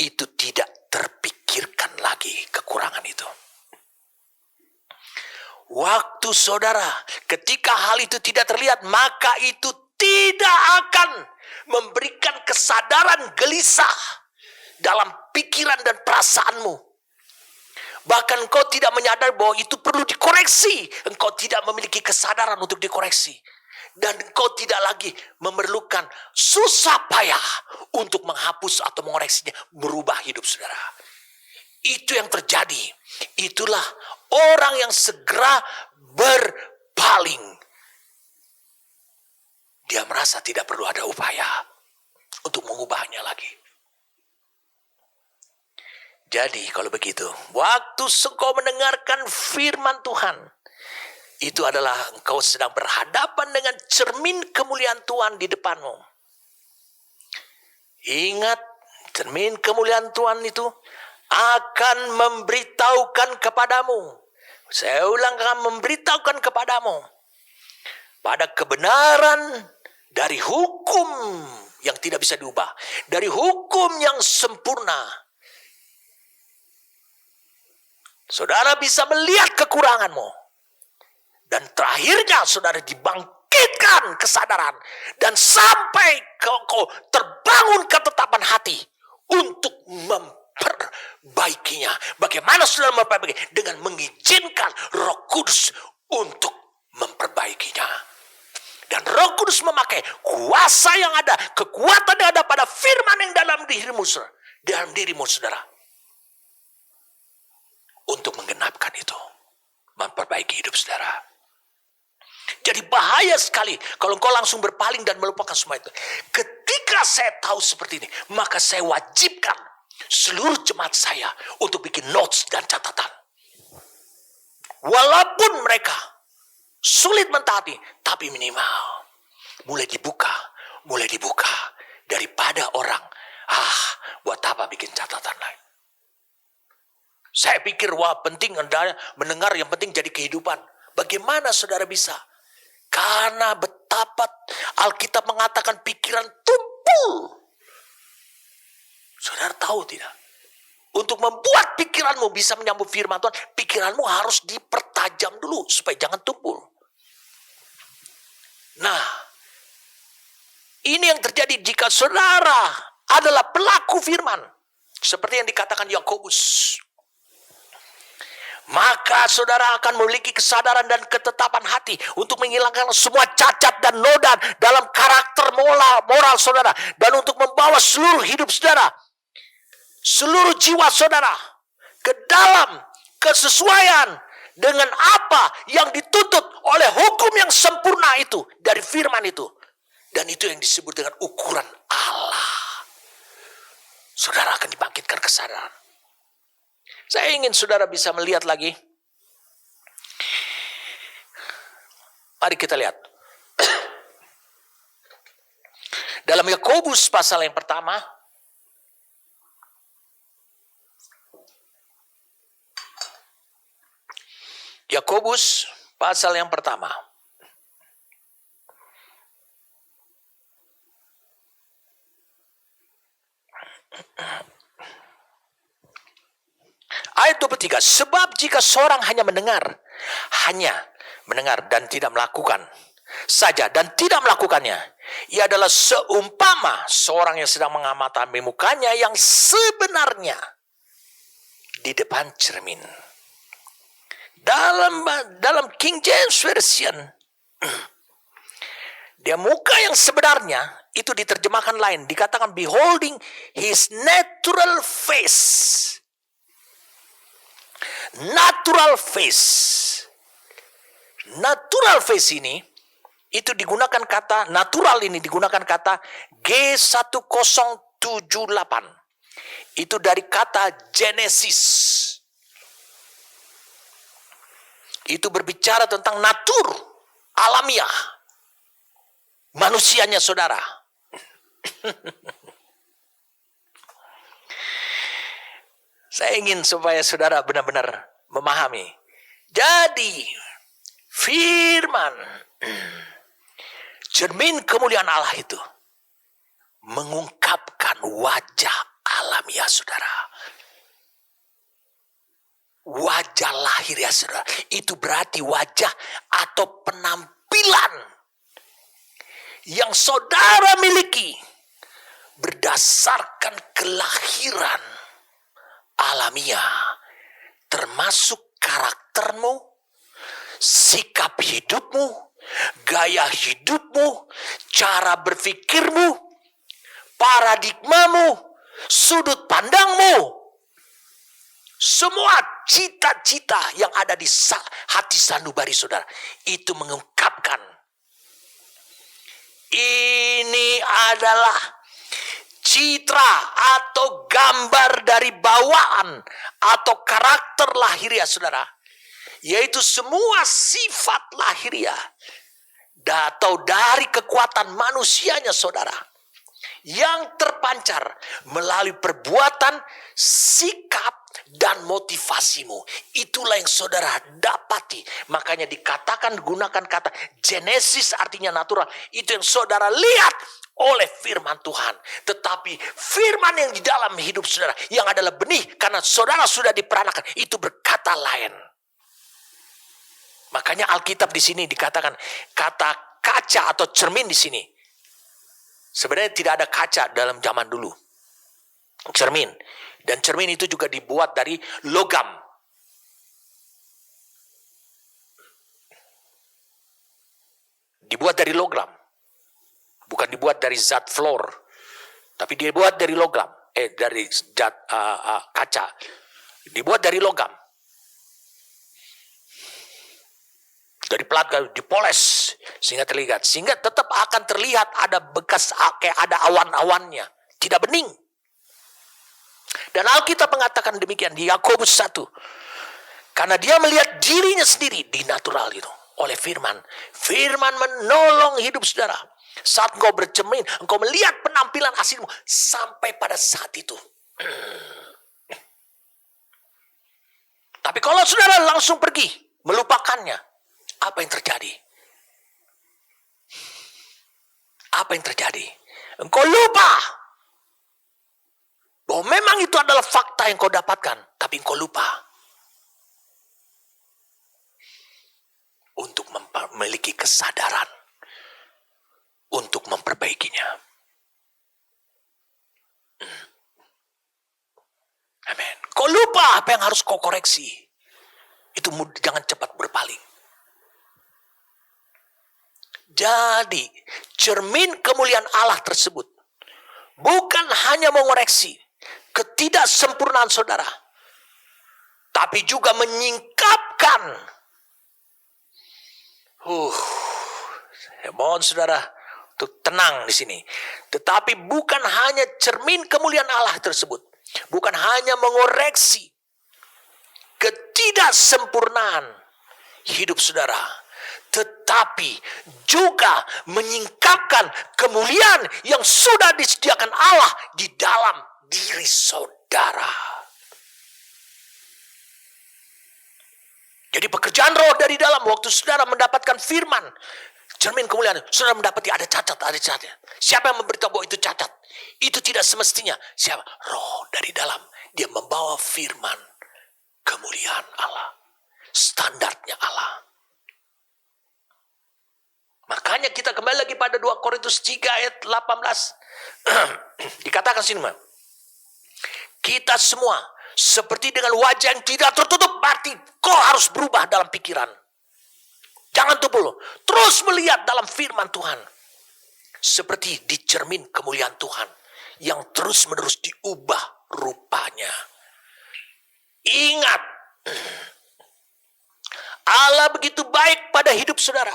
itu tidak terpikirkan lagi kekurangan itu. Waktu saudara, ketika hal itu tidak terlihat, maka itu tidak akan memberikan kesadaran gelisah dalam pikiran dan perasaanmu. Bahkan engkau tidak menyadari bahwa itu perlu dikoreksi. Engkau tidak memiliki kesadaran untuk dikoreksi. Dan engkau tidak lagi memerlukan susah payah untuk menghapus atau mengoreksinya, merubah hidup saudara. Itu yang terjadi. Itulah orang yang segera berpaling. Dia merasa tidak perlu ada upaya untuk mengubahnya lagi. Jadi kalau begitu, waktu engkau mendengarkan firman Tuhan, itu adalah engkau sedang berhadapan dengan cermin kemuliaan Tuhan di depanmu. Ingat, cermin kemuliaan Tuhan itu akan memberitahukan kepadamu. Saya ulang, akan memberitahukan kepadamu pada kebenaran dari hukum yang tidak bisa diubah, dari hukum yang sempurna. Saudara bisa melihat kekuranganmu. Dan terakhirnya saudara dibangkitkan kesadaran. Dan sampai kau terbangun ketetapan hati untuk memperbaikinya. Bagaimana saudara memperbaikinya? Dengan mengizinkan Roh Kudus untuk memperbaikinya. Dan Roh Kudus memakai kuasa yang ada, kekuatan yang ada pada firman yang dalam dirimu, saudara. Untuk menggenapkan itu. Memperbaiki hidup saudara. Jadi bahaya sekali kalau engkau langsung berpaling dan melupakan semua itu. Ketika saya tahu seperti ini, maka saya wajibkan seluruh jemaat saya untuk bikin notes dan catatan. Walaupun mereka sulit mentaati, tapi minimal mulai dibuka daripada orang, buat apa bikin catatan lain. Saya pikir penting Anda mendengar, yang penting jadi kehidupan. Bagaimana saudara bisa? Karena betapa Alkitab mengatakan pikiran tumpul. Saudara tahu tidak? Untuk membuat pikiranmu bisa menyambut firman Tuhan, pikiranmu harus dipertajam dulu supaya jangan tumpul. Nah, ini yang terjadi jika saudara adalah pelaku firman. Seperti yang dikatakan Yakobus. Maka saudara akan memiliki kesadaran dan ketetapan hati untuk menghilangkan semua cacat dan noda dalam karakter moral saudara. Dan untuk membawa seluruh hidup saudara, seluruh jiwa saudara ke dalam kesesuaian dengan apa yang dituntut oleh hukum yang sempurna itu dari firman itu. Dan itu yang disebut dengan ukuran Allah. Saudara akan dibangkitkan kesadaran. Saya ingin saudara bisa melihat lagi. Mari kita lihat. Dalam Yakobus pasal yang pertama. Yakobus pasal yang pertama. Ayat 23, sebab jika seorang hanya mendengar dan tidak melakukan saja dan tidak melakukannya, ia adalah seumpama seorang yang sedang mengamati mukanya yang sebenarnya di depan cermin. Dalam King James Version, dia muka yang sebenarnya itu diterjemahkan lain, dikatakan beholding his natural face. Natural face. Natural face ini itu digunakan kata natural, ini digunakan kata G1078. Itu dari kata Genesis. Itu berbicara tentang natur alamiah manusianya, saudara. Saya ingin supaya saudara benar-benar memahami. Jadi, firman, cermin kemuliaan Allah itu mengungkapkan wajah alamiah saudara. Wajah lahir ya saudara. Itu berarti wajah atau penampilan yang saudara miliki berdasarkan kelahiran alamiah, termasuk karaktermu, sikap hidupmu, gaya hidupmu, cara berpikirmu, paradigmamu, sudut pandangmu. Semua cita-cita yang ada di hati sanubari saudara itu mengungkapkan ini adalah citra atau gambar dari bawaan atau karakter lahiriah saudara, yaitu semua sifat lahiriah atau dari kekuatan manusianya saudara yang terpancar melalui perbuatan, sikap, dan motivasimu. Itulah yang saudara dapati. Makanya dikatakan, gunakan kata Genesis, artinya natural. Itu yang saudara lihat oleh firman Tuhan. Tetapi firman yang di dalam hidup saudara, yang adalah benih, karena saudara sudah diperanakan, itu berkata lain. Makanya Alkitab di sini dikatakan kata kaca atau cermin di sini. Sebenarnya tidak ada kaca dalam zaman dulu. Cermin. Dan cermin itu juga dibuat dari logam. Dibuat dari logam. Bukan dibuat dari zat fluor. Tapi dibuat dari logam. Dari zat kaca. Dibuat dari logam. Dari pelat dipoles sehingga terlihat, sehingga tetap akan terlihat ada bekas, kayak ada awan-awannya, tidak bening. Dan Alkitab mengatakan demikian di Yakobus 1, karena dia melihat dirinya sendiri di natural itu oleh firman. Firman menolong hidup saudara. Saat engkau bercermin, engkau melihat penampilan aslimu sampai pada saat itu. Tapi kalau saudara langsung pergi melupakannya, apa yang terjadi? Apa yang terjadi? Engkau lupa bahwa memang itu adalah fakta yang kau dapatkan, tapi engkau lupa untuk memiliki kesadaran untuk memperbaikinya. Amin. Kau lupa apa yang harus kau koreksi. Itu jangan cepat berpaling. Jadi, cermin kemuliaan Allah tersebut bukan hanya mengoreksi ketidaksempurnaan saudara, tapi juga menyingkapkan. Saya mohon saudara untuk tenang di sini. Tetapi bukan hanya cermin kemuliaan Allah tersebut, bukan hanya mengoreksi ketidaksempurnaan hidup saudara, tetapi juga menyingkapkan kemuliaan yang sudah disediakan Allah di dalam diri saudara. Jadi pekerjaan roh dari dalam, waktu saudara mendapatkan firman, cermin kemuliaan, saudara mendapati ada cacat. Siapa yang memberitahu bahwa itu cacat? Itu tidak semestinya. Siapa? Roh dari dalam. Dia membawa firman kemuliaan Allah. Standarnya Allah. Makanya kita kembali lagi pada 2 Korintus 3 ayat 18. Dikatakan sini, kita semua Seperti dengan wajah yang tidak tertutup, berarti kau harus berubah dalam pikiran. Jangan tupul, terus melihat dalam firman Tuhan. Seperti di cermin kemuliaan Tuhan yang terus-menerus diubah rupanya. Ingat, Allah begitu baik pada hidup saudara.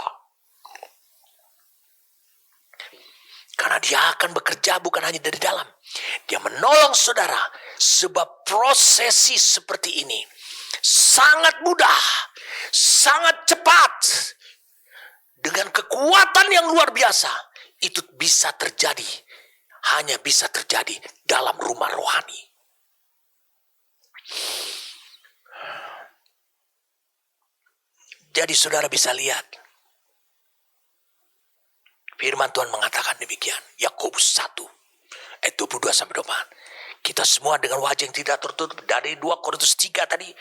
Karena dia akan bekerja bukan hanya dari dalam. Dia menolong saudara. Sebab prosesi seperti ini sangat mudah, sangat cepat. Dengan kekuatan yang luar biasa. Itu bisa terjadi. Hanya bisa terjadi dalam rumah rohani. Jadi saudara bisa lihat. Firman Tuhan mengatakan demikian. Yakobus 1 ayat 22-24. Kita semua dengan wajah yang tidak tertutup. Dari 2 Korintus 3 tadi.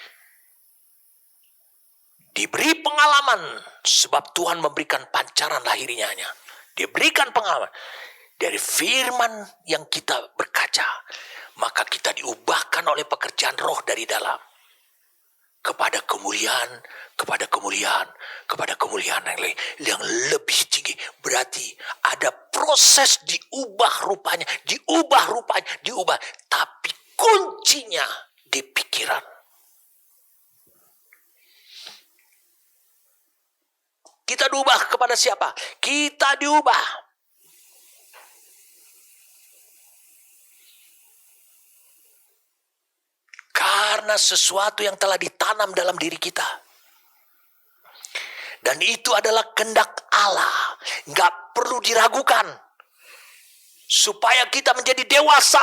Diberi pengalaman. Sebab Tuhan memberikan pancaran lahirinya. Diberikan pengalaman. Dari firman yang kita berkaca. Maka kita diubahkan oleh pekerjaan roh dari dalam. Kepada kemuliaan, kepada kemuliaan, kepada kemuliaan yang lebih tinggi. Berarti ada proses diubah rupanya. Tapi kuncinya di pikiran. Kita diubah kepada siapa? Kita diubah. Karena sesuatu yang telah ditanam dalam diri kita. Dan itu adalah kehendak Allah. Gak perlu diragukan. Supaya kita menjadi dewasa.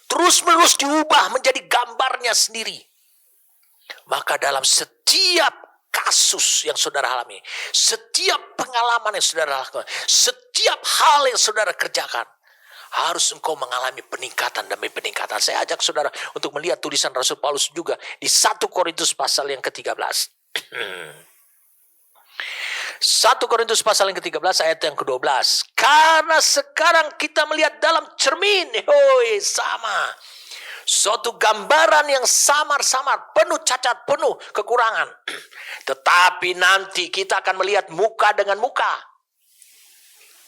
Terus-menerus diubah menjadi gambarnya sendiri. Maka dalam setiap kasus yang saudara alami. Setiap pengalaman yang saudara lakukan. Setiap hal yang saudara kerjakan. Harus engkau mengalami peningkatan demi peningkatan. Saya ajak saudara untuk melihat tulisan Rasul Paulus juga di 1 Korintus pasal yang ke-13. 1 Korintus pasal yang ke-13 ayat yang ke-12. Karena sekarang kita melihat dalam cermin. Sama. Suatu gambaran yang samar-samar. Penuh cacat, penuh kekurangan. Tetapi nanti kita akan melihat muka dengan muka.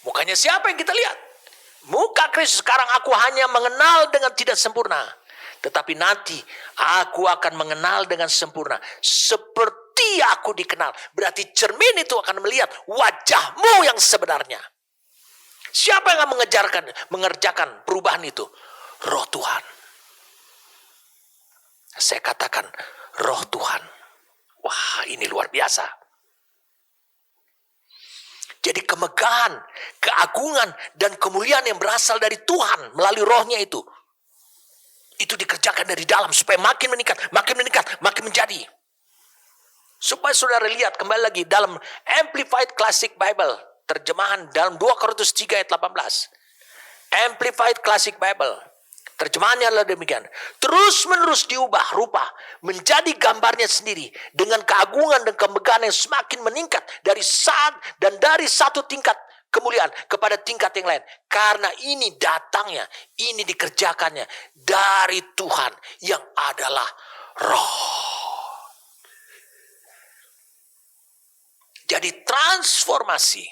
Mukanya siapa yang kita lihat? Muka Kristus. Sekarang aku hanya mengenal dengan tidak sempurna. Tetapi nanti aku akan mengenal dengan sempurna. Seperti aku dikenal. Berarti cermin itu akan melihat wajahmu yang sebenarnya. Siapa yang akan mengerjakan perubahan itu? Roh Tuhan. Saya katakan roh Tuhan. Wah, ini luar biasa. Jadi kemegahan, keagungan, dan kemuliaan yang berasal dari Tuhan melalui rohnya itu. Itu dikerjakan dari dalam supaya makin meningkat, makin menjadi. Supaya saudara lihat kembali lagi dalam Amplified Classic Bible. Terjemahan dalam 2 Korintus 3 ayat 18. Amplified Classic Bible. Terjemahannya adalah demikian. Terus-menerus diubah rupa menjadi gambarnya sendiri dengan keagungan dan kemegahan yang semakin meningkat dari satu tingkat kemuliaan kepada tingkat yang lain. Karena ini datangnya, ini dikerjakannya dari Tuhan yang adalah Roh. Jadi transformasi.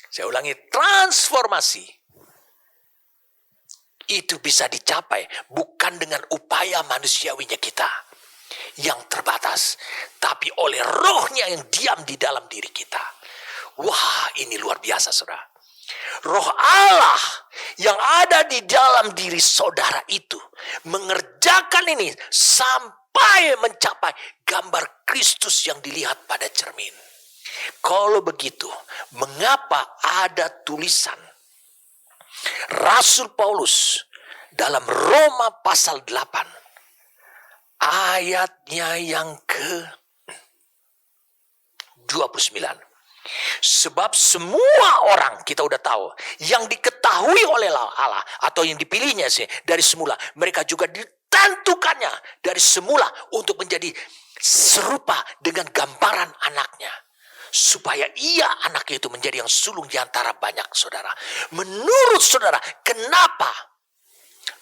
Saya ulangi, transformasi. Itu bisa dicapai bukan dengan upaya manusiawinya kita yang terbatas, tapi oleh rohnya yang diam di dalam diri kita. Wah, ini luar biasa saudara. Roh Allah yang ada di dalam diri saudara itu mengerjakan ini sampai mencapai gambar Kristus yang dilihat pada cermin. Kalau begitu, mengapa ada tulisan Rasul Paulus dalam Roma pasal 8 ayatnya yang ke-29. Sebab semua orang kita udah tahu yang diketahui oleh Allah atau yang dipilihnya sih dari semula, mereka juga ditentukannya dari semula untuk menjadi serupa dengan gambaran anaknya. Supaya ia anaknya itu menjadi yang sulung di antara banyak saudara. Menurut saudara, kenapa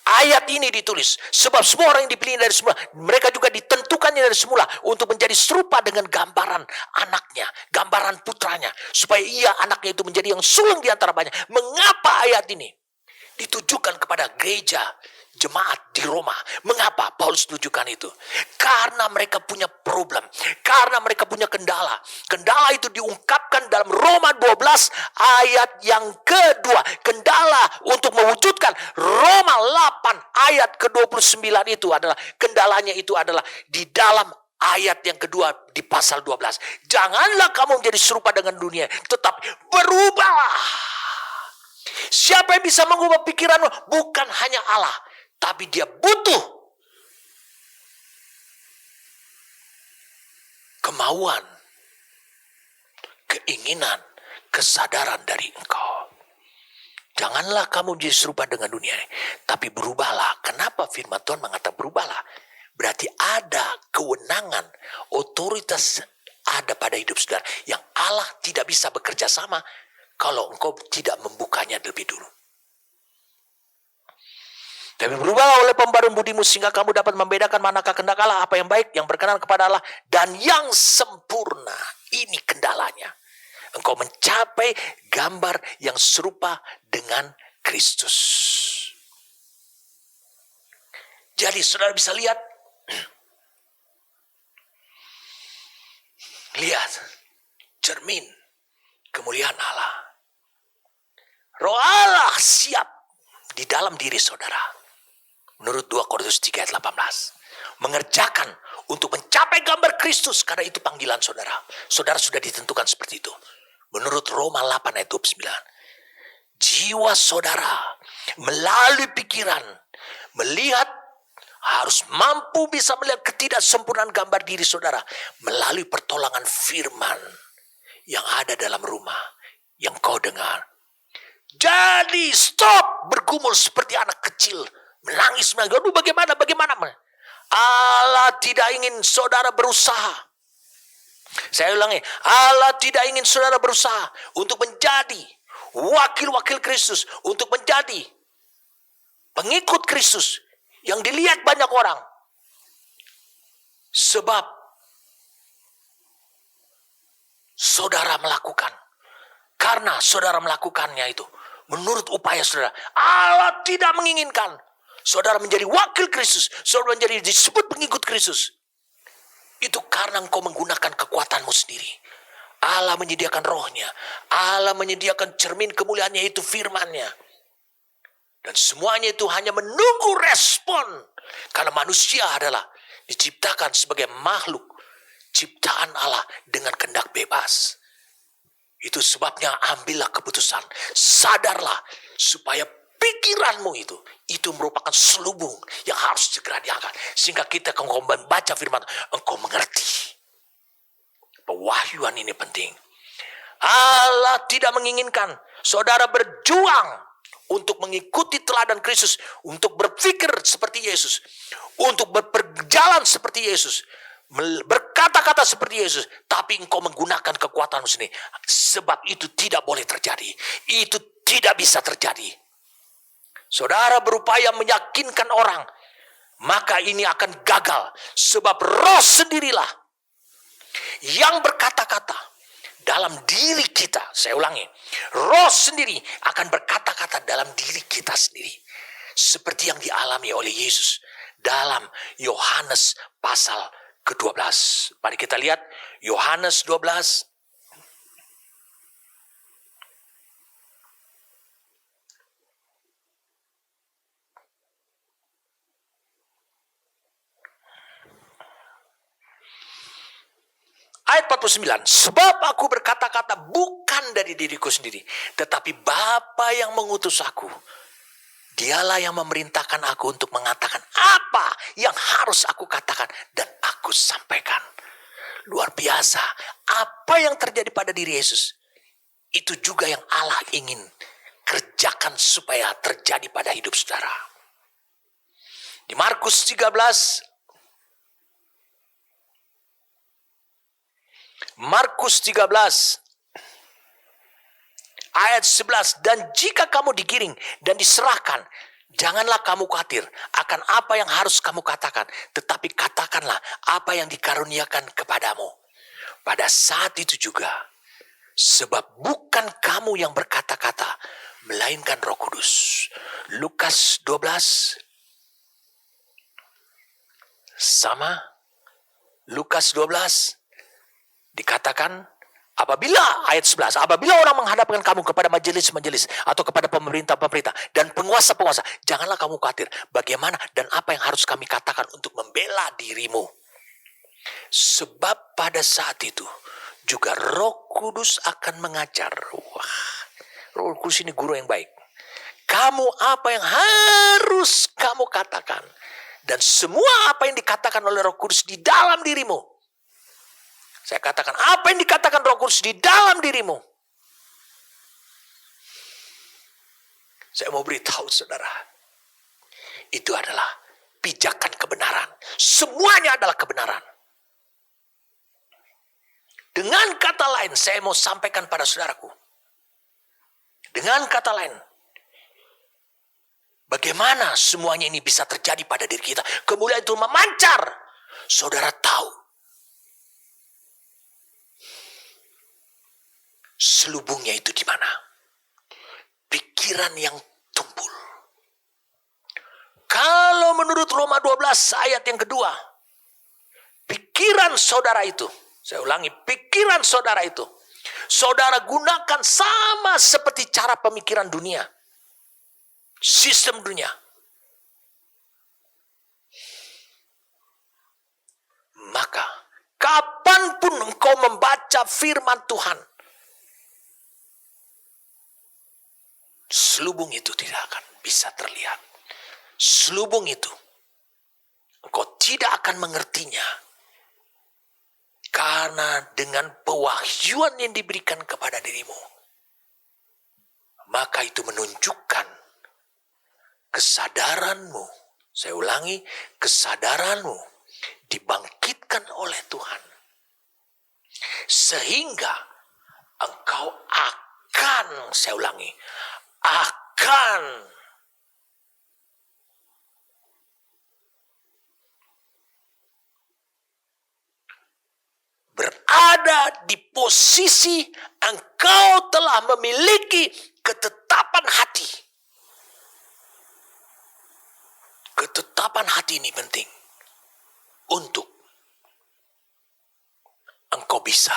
Ayat ini ditulis sebab semua orang yang dipilih dari semula, mereka juga ditentukannya dari semula untuk menjadi serupa dengan gambaran anaknya, gambaran putranya, supaya ia anaknya itu menjadi yang sulung di antara banyak. Mengapa ayat ini ditujukan kepada gereja jemaat di Roma? Mengapa Paulus tunjukkan itu? Karena mereka punya problem, karena mereka punya kendala. Kendala itu diungkapkan dalam Roma 12 ayat yang kedua. Kendala untuk mewujudkan Roma 8 ayat ke-29 itu adalah, kendalanya itu adalah di dalam ayat yang kedua di pasal 12. Janganlah kamu menjadi serupa dengan dunia, tetapi berubahlah. Siapa yang bisa mengubah pikiranmu? Bukan hanya Allah, tapi dia butuh kemauan, keinginan, kesadaran dari engkau. Janganlah kamu menjadi serupa dengan dunia, tapi berubahlah. Kenapa firman Tuhan mengatakan berubahlah? Berarti ada kewenangan, otoritas ada pada hidup saudara yang Allah tidak bisa bekerja sama kalau engkau tidak membukanya lebih dulu. Tapi berubahlah oleh pembaruan budimu sehingga kamu dapat membedakan manakah kehendak Allah, apa yang baik, yang berkenan kepada Allah, dan yang sempurna. Ini kendalanya. Engkau mencapai gambar yang serupa dengan Kristus. Jadi saudara bisa lihat. Lihat. Cermin kemuliaan Allah. Roh Allah siap di dalam diri saudara. Menurut 2 Korintus 3 ayat 18. Mengerjakan untuk mencapai gambar Kristus. Karena itu panggilan saudara. Saudara sudah ditentukan seperti itu. Menurut Roma 8 ayat 29. Jiwa saudara melalui pikiran. Melihat, harus mampu bisa melihat ketidaksempurnaan gambar diri saudara. Melalui pertolongan firman yang ada dalam rumah. Yang kau dengar. Jadi stop bergumul seperti anak kecil. Menangis, aduh bagaimana. Allah tidak ingin saudara berusaha. Saya ulangi, Allah tidak ingin saudara berusaha untuk menjadi wakil-wakil Kristus, untuk menjadi pengikut Kristus yang dilihat banyak orang. Sebab saudara melakukan, karena saudara melakukannya itu menurut upaya saudara, Allah tidak menginginkan saudara menjadi wakil Kristus, saudara menjadi disebut pengikut Kristus. Itu karena engkau menggunakan kekuatanmu sendiri. Allah menyediakan rohnya. Allah menyediakan cermin kemuliaannya, itu firmannya. Dan semuanya itu hanya menunggu respon. Karena manusia adalah diciptakan sebagai makhluk ciptaan Allah dengan kehendak bebas. Itu sebabnya ambillah keputusan. Sadarlah supaya pikiranmu itu merupakan selubung yang harus segera diangkat. Sehingga kita kalau membaca firman, engkau mengerti. Pewahyuan ini penting. Allah tidak menginginkan saudara berjuang untuk mengikuti teladan Kristus, untuk berpikir seperti Yesus, untuk berjalan seperti Yesus, berkata-kata seperti Yesus, tapi engkau menggunakan kekuatanmu sendiri. Sebab itu tidak boleh terjadi. Itu tidak bisa terjadi. Saudara berupaya meyakinkan orang, maka ini akan gagal. Sebab roh sendirilah yang berkata-kata dalam diri kita. Saya ulangi, roh sendiri akan berkata-kata dalam diri kita sendiri. Seperti yang dialami oleh Yesus dalam Yohanes pasal ke-12. Mari kita lihat Yohanes 12. Ayat 49, sebab aku berkata-kata bukan dari diriku sendiri, tetapi Bapa yang mengutus aku. Dialah yang memerintahkan aku untuk mengatakan apa yang harus aku katakan dan aku sampaikan. Luar biasa, apa yang terjadi pada diri Yesus, itu juga yang Allah ingin kerjakan supaya terjadi pada hidup saudara. Di Markus 13, ayat 11, dan jika kamu digiring dan diserahkan Janganlah kamu khawatir akan apa yang harus kamu katakan, tetapi katakanlah apa yang dikaruniakan kepadamu. Pada saat itu juga, sebab bukan kamu yang berkata-kata, melainkan Roh Kudus. Lukas 12 sama Lukas 12 dikatakan, ayat 11, apabila orang menghadapkan kamu kepada majelis-majelis atau kepada pemerintah-pemerintah dan penguasa-penguasa, janganlah kamu khawatir bagaimana dan apa yang harus kami katakan untuk membela dirimu. Sebab pada saat itu juga Roh Kudus akan mengajar. Wah, Roh Kudus ini guru yang baik. Kamu apa yang harus kamu katakan. Dan semua apa yang dikatakan oleh Roh Kudus di dalam dirimu. Saya katakan, apa yang dikatakan Roh Kudus di dalam dirimu. Saya mau beritahu saudara, itu adalah pijakan kebenaran. Semuanya adalah kebenaran. Dengan kata lain, saya mau sampaikan pada saudaraku. Dengan kata lain, bagaimana semuanya ini bisa terjadi pada diri kita. Kemuliaan itu memancar. Saudara tahu, selubungnya itu di mana? Pikiran yang tumpul. Kalau menurut Roma 12 ayat yang kedua, pikiran saudara itu, saya ulangi, pikiran saudara itu, saudara gunakan sama seperti cara pemikiran dunia. Sistem dunia. Maka, kapanpun engkau membaca firman Tuhan, selubung itu tidak akan bisa terlihat. Selubung itu, engkau tidak akan mengertinya. Karena dengan pewahyuan yang diberikan kepada dirimu, maka itu menunjukkan kesadaranmu. Saya ulangi, kesadaranmu dibangkitkan oleh Tuhan. Sehingga engkau akan, saya ulangi, akan berada di posisi engkau telah memiliki ketetapan hati. Ketetapan hati ini penting untuk engkau bisa,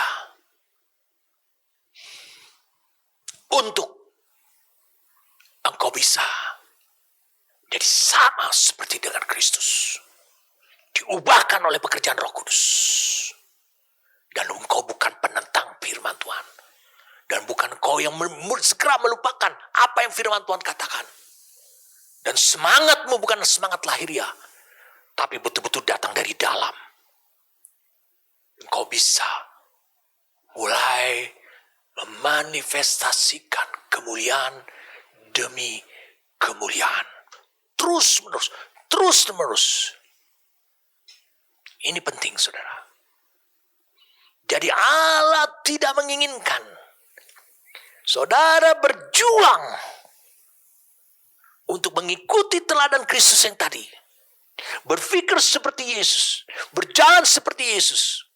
jadi sama seperti dengan Kristus, diubahkan oleh pekerjaan Roh Kudus. Dan engkau bukan penentang firman Tuhan. Dan bukan engkau yang segera melupakan apa yang firman Tuhan katakan. Dan semangatmu bukan semangat lahiriah, tapi betul-betul datang dari dalam. Engkau bisa mulai memanifestasikan kemuliaan demi kemuliaan. Terus menerus. Ini penting, saudara. Jadi Allah tidak menginginkan saudara berjuang untuk mengikuti teladan Kristus yang tadi. Berpikir seperti Yesus, berjalan seperti Yesus,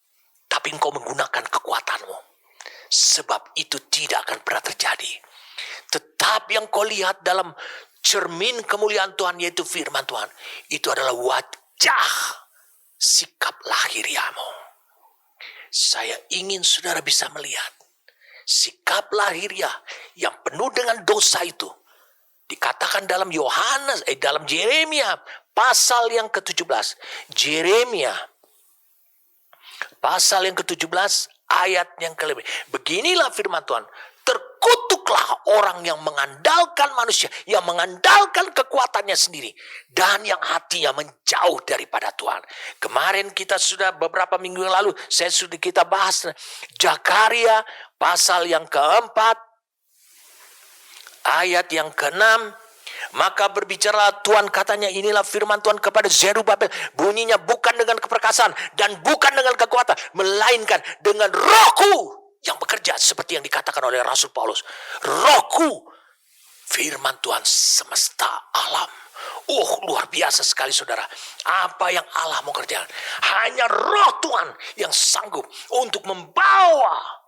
tapi engkau menggunakan kekuatanmu. Sebab itu tidak akan pernah terjadi. Tetapi yang kau lihat dalam cermin kemuliaan Tuhan, yaitu firman Tuhan, itu adalah wajah sikap lahiriahmu. Saya ingin saudara bisa melihat sikap lahiriah yang penuh dengan dosa itu. Dikatakan dalam dalam Yeremia pasal yang ke-17. Yeremia pasal yang ke-17 ayat yang ke-5. Beginilah firman Tuhan. Terkutuklah orang yang mengandalkan manusia, yang mengandalkan kekuatannya sendiri, dan yang hatinya menjauh daripada Tuhan. Kemarin kita sudah beberapa minggu yang lalu, kita bahas Zakaria pasal yang ke-4, ayat yang ke-6. Maka berbicara Tuhan, katanya, inilah firman Tuhan kepada Zerubabel, bunyinya bukan dengan keperkasaan dan bukan dengan kekuatan, melainkan dengan Rohku yang bekerja, seperti yang dikatakan oleh Rasul Paulus. Rohku, firman Tuhan semesta alam, Oh, luar biasa sekali saudara. Apa yang Allah mau kerjakan. Hanya Roh Tuhan yang sanggup untuk membawa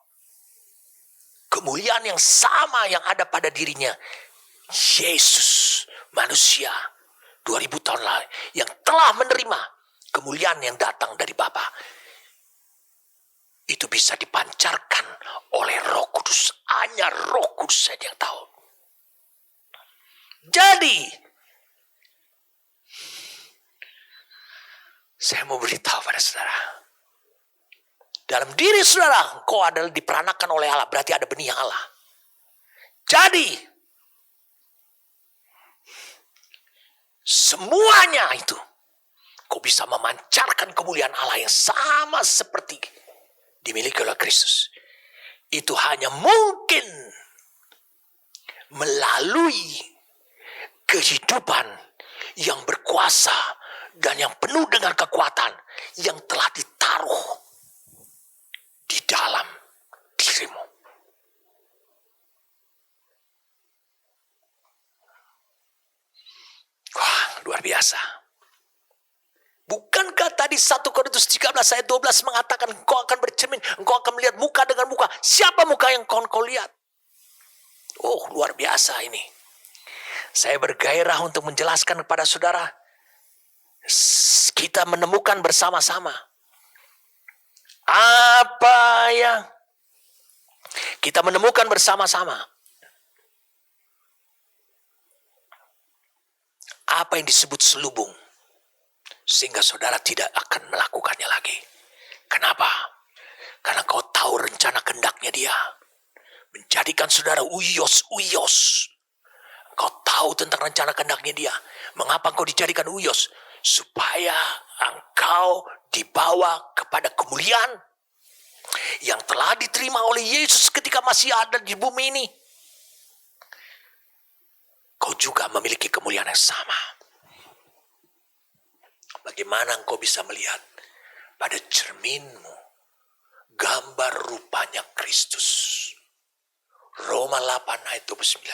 kemuliaan yang sama yang ada pada dirinya. Yesus, manusia 2000 tahun lalu yang telah menerima kemuliaan yang datang dari Bapa. Itu bisa dipancarkan oleh Roh Kudus. Hanya Roh Kudus saja yang tahu. Jadi, saya mau beritahu pada saudara. Dalam diri saudara, engkau adalah diperanakan oleh Allah. Berarti ada benih Allah. Jadi, semuanya itu, kau bisa memancarkan kemuliaan Allah yang sama seperti dimiliki oleh Kristus. Itu hanya mungkin melalui kehidupan yang berkuasa dan yang penuh dengan kekuatan yang telah ditaruh di dalam dirimu. Wah, luar biasa. Bukankah tadi 1 Korintus 13 ayat 12 mengatakan engkau akan bercermin, engkau akan melihat muka dengan muka. Siapa muka yang kau lihat? Oh, luar biasa ini. Saya bergairah untuk menjelaskan kepada saudara. Kita menemukan bersama-sama apa yang kita menemukan bersama-sama. Apa yang disebut selubung. Sehingga saudara tidak akan melakukannya lagi. Kenapa? Karena kau tahu rencana kehendaknya dia. Menjadikan saudara uyos-uyos. Kau tahu tentang rencana kehendaknya dia. Mengapa kau dijadikan uyos? Supaya engkau dibawa kepada kemuliaan yang telah diterima oleh Yesus ketika masih ada di bumi ini. Kau juga memiliki kemuliaan yang sama. Bagaimana engkau bisa melihat pada cerminmu gambar rupanya Kristus. Roma 8 ayat 29.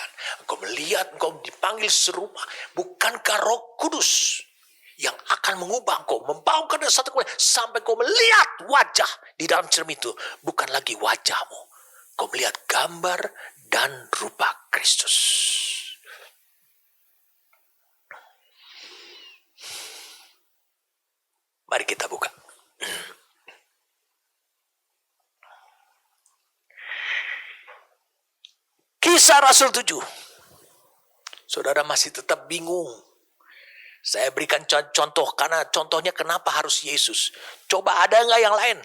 Engkau melihat, engkau dipanggil serupa. Bukankah Roh Kudus yang akan mengubah engkau, membawa ke satu kemuliaan sampai kau melihat wajah di dalam cermin itu. Bukan lagi wajahmu. Kau melihat gambar dan rupa Kristus. Mari kita buka. Kisah Rasul 7. Saudara masih tetap bingung. Saya berikan contoh karena contohnya kenapa harus Yesus. Coba ada nggak yang lain?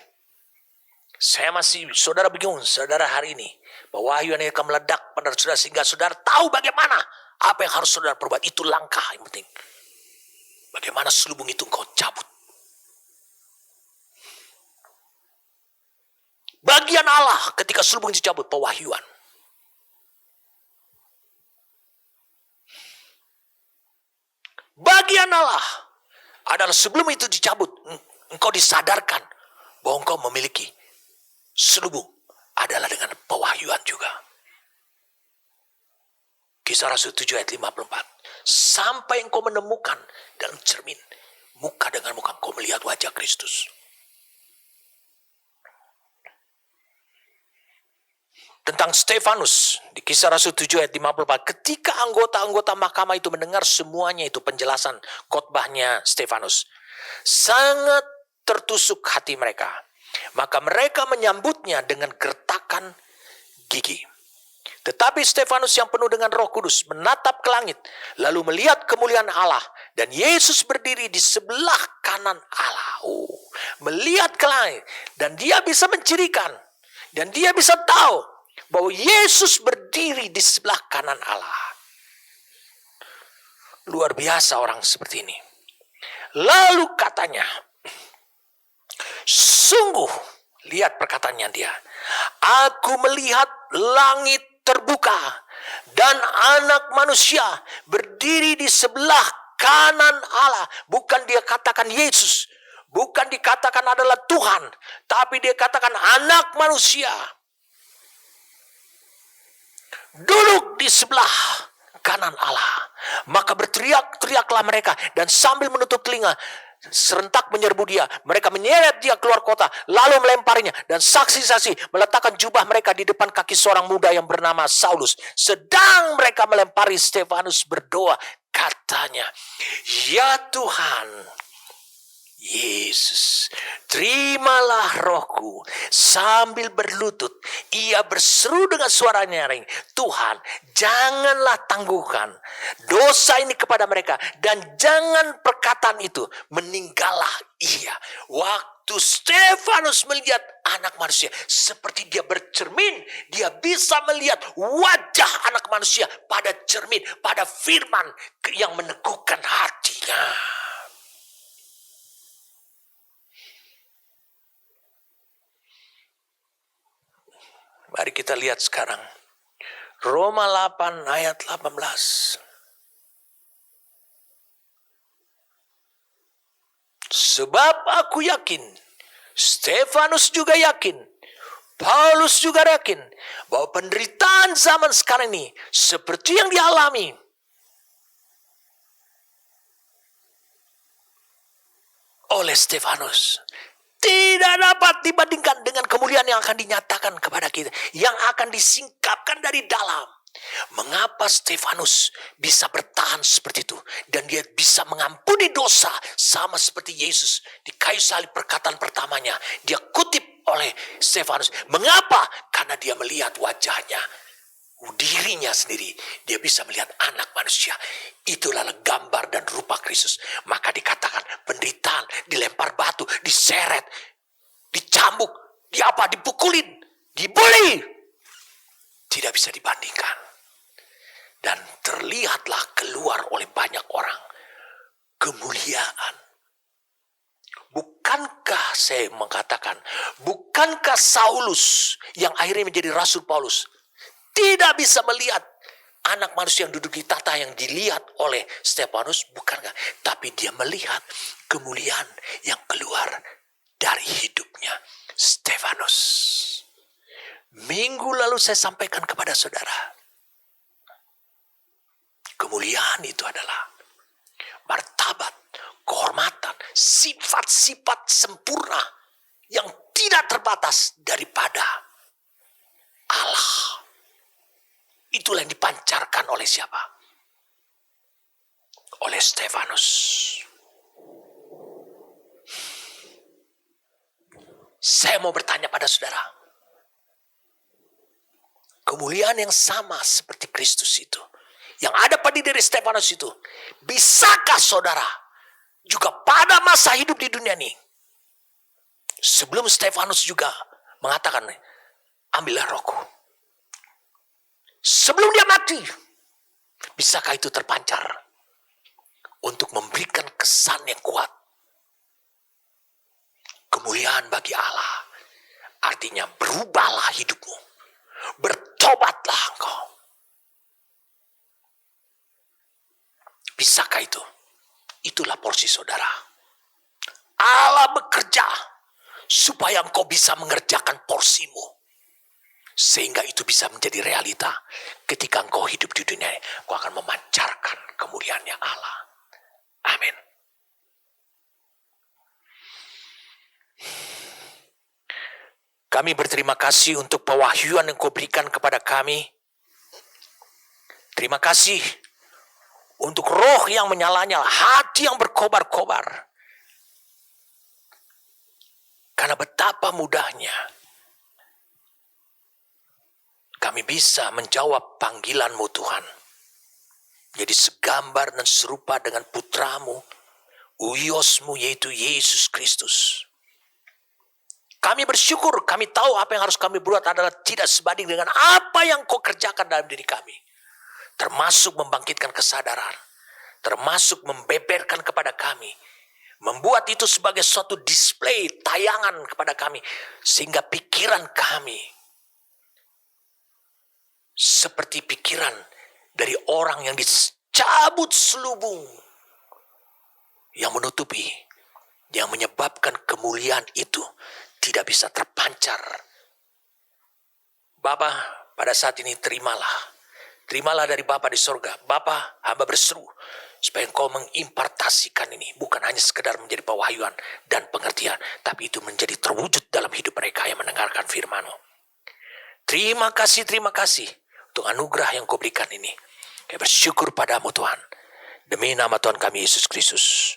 Saya masih, saudara bingung, saudara hari ini. Bahwa wahyu yang akan meledak pada saudara sehingga saudara tahu bagaimana apa yang harus saudara perbuat. Itu langkah yang penting. Bagaimana selubung itu engkau cabut. Bagian Allah ketika selubung dicabut, pewahyuan. Bagian Allah adalah sebelum itu dicabut, engkau disadarkan bahwa engkau memiliki selubung adalah dengan pewahyuan juga. Kisah Rasul 7 ayat 54. Sampai engkau menemukan dalam cermin, muka dengan muka engkau melihat wajah Kristus. Tentang Stefanus di Kisah Rasul 7 ayat 54. Ketika anggota-anggota mahkamah itu mendengar semuanya itu penjelasan khotbahnya Stefanus, sangat tertusuk hati mereka. Maka mereka menyambutnya dengan gertakan gigi. Tetapi Stefanus yang penuh dengan Roh Kudus menatap ke langit, lalu melihat kemuliaan Allah dan Yesus berdiri di sebelah kanan Allah. Melihat ke langit dan dia bisa mencirikan dan dia bisa tahu bahwa Yesus berdiri di sebelah kanan Allah. Luar biasa orang seperti ini. Lalu katanya, sungguh, lihat perkataannya dia. Aku melihat langit terbuka dan anak manusia berdiri di sebelah kanan Allah. Bukan dia katakan Yesus. Bukan dikatakan adalah Tuhan. Tapi dia katakan anak manusia. Duduk di sebelah kanan Allah. Maka berteriak-teriaklah mereka, dan sambil menutup telinga, serentak menyerbu dia. Mereka menyeret dia keluar kota, lalu melemparinya. Dan saksi-saksi meletakkan jubah mereka di depan kaki seorang muda yang bernama Saulus. Sedang mereka melempari Stefanus, berdoa, katanya, "Ya Tuhan Yesus, terimalah rohku." Sambil berlutut, ia berseru dengan suara nyaring, "Tuhan, janganlah tangguhkan dosa ini kepada mereka, dan jangan perkataan itu meninggallah ia." Waktu Stefanus melihat anak manusia, seperti dia bercermin, dia bisa melihat wajah anak manusia pada cermin, pada firman yang meneguhkan hatinya. Mari kita lihat sekarang. Roma 8 ayat 18. Sebab aku yakin, Stefanus juga yakin, Paulus juga yakin, bahwa penderitaan zaman sekarang ini seperti yang dialami oleh Stefanus tidak dapat dibandingkan dengan kemuliaan yang akan dinyatakan kepada kita, yang akan disingkapkan dari dalam. Mengapa Stefanus bisa bertahan seperti itu, dan dia bisa mengampuni dosa sama seperti Yesus di kayu salib? Perkataan pertamanya dia kutip oleh Stefanus. Mengapa? Karena dia melihat wajahnya, dirinya sendiri. Dia bisa melihat anak manusia. Itulah gambar dan rupa Kristus. Maka dikatakan penderitaan, dilempar batu, diseret, dicambuk, dipukulin, dibully, tidak bisa dibandingkan. Dan terlihatlah keluar oleh banyak orang kemuliaan. Bukankah saya mengatakan, bukankah Saulus yang akhirnya menjadi Rasul Paulus tidak bisa melihat anak manusia yang duduk di tahta yang dilihat oleh Stefanus? Bukankah? Tapi dia melihat kemuliaan yang keluar dari hidupnya Stefanus. Minggu lalu saya sampaikan kepada saudara, kemuliaan itu adalah martabat, kehormatan, sifat-sifat sempurna yang tidak terbatas daripada Allah. Itulah yang dipancarkan oleh siapa? Oleh Stefanus. Saya mau bertanya pada saudara, kemuliaan yang sama seperti Kristus itu, yang ada pada diri Stefanus itu, bisakah saudara juga pada masa hidup di dunia ini, sebelum Stefanus juga mengatakan, "Ambillah rohku," sebelum dia mati, bisakah itu terpancar untuk memberikan kesan yang kuat? Kemuliaan bagi Allah artinya berubahlah hidupmu, bertobatlah engkau. Bisakah itu? Itulah porsi saudara. Allah bekerja supaya engkau bisa mengerjakan porsimu, sehingga itu bisa menjadi realita. Ketika engkau hidup di dunia ini, engkau akan memancarkan kemuliaannya Allah. Amin. Kami berterima kasih untuk pewahyuan yang kau berikan kepada kami. Terima kasih untuk roh yang menyala-nyala, hati yang berkobar-kobar. Karena betapa mudahnya kami bisa menjawab panggilan-Mu Tuhan. Jadi segambar dan serupa dengan putramu, Uios-Mu yaitu Yesus Kristus. Kami bersyukur, kami tahu apa yang harus kami buat adalah tidak sebanding dengan apa yang Kau kerjakan dalam diri kami. Termasuk membangkitkan kesadaran, termasuk membeberkan kepada kami, membuat itu sebagai suatu display, tayangan kepada kami, sehingga pikiran kami seperti pikiran dari orang yang dicabut selubung yang menutupi, yang menyebabkan kemuliaan itu tidak bisa terpancar. Bapa, pada saat ini terimalah terimalah dari Bapa di sorga. Bapa, hamba berseru supaya engkau mengimpartasikan ini, bukan hanya sekedar menjadi pewahyuan dan pengertian, tapi itu menjadi terwujud dalam hidup mereka yang mendengarkan firman-Mu. Terima kasih untuk anugerah yang kau berikan ini. Kami bersyukur padamu Tuhan. Demi nama Tuhan kami Yesus Kristus.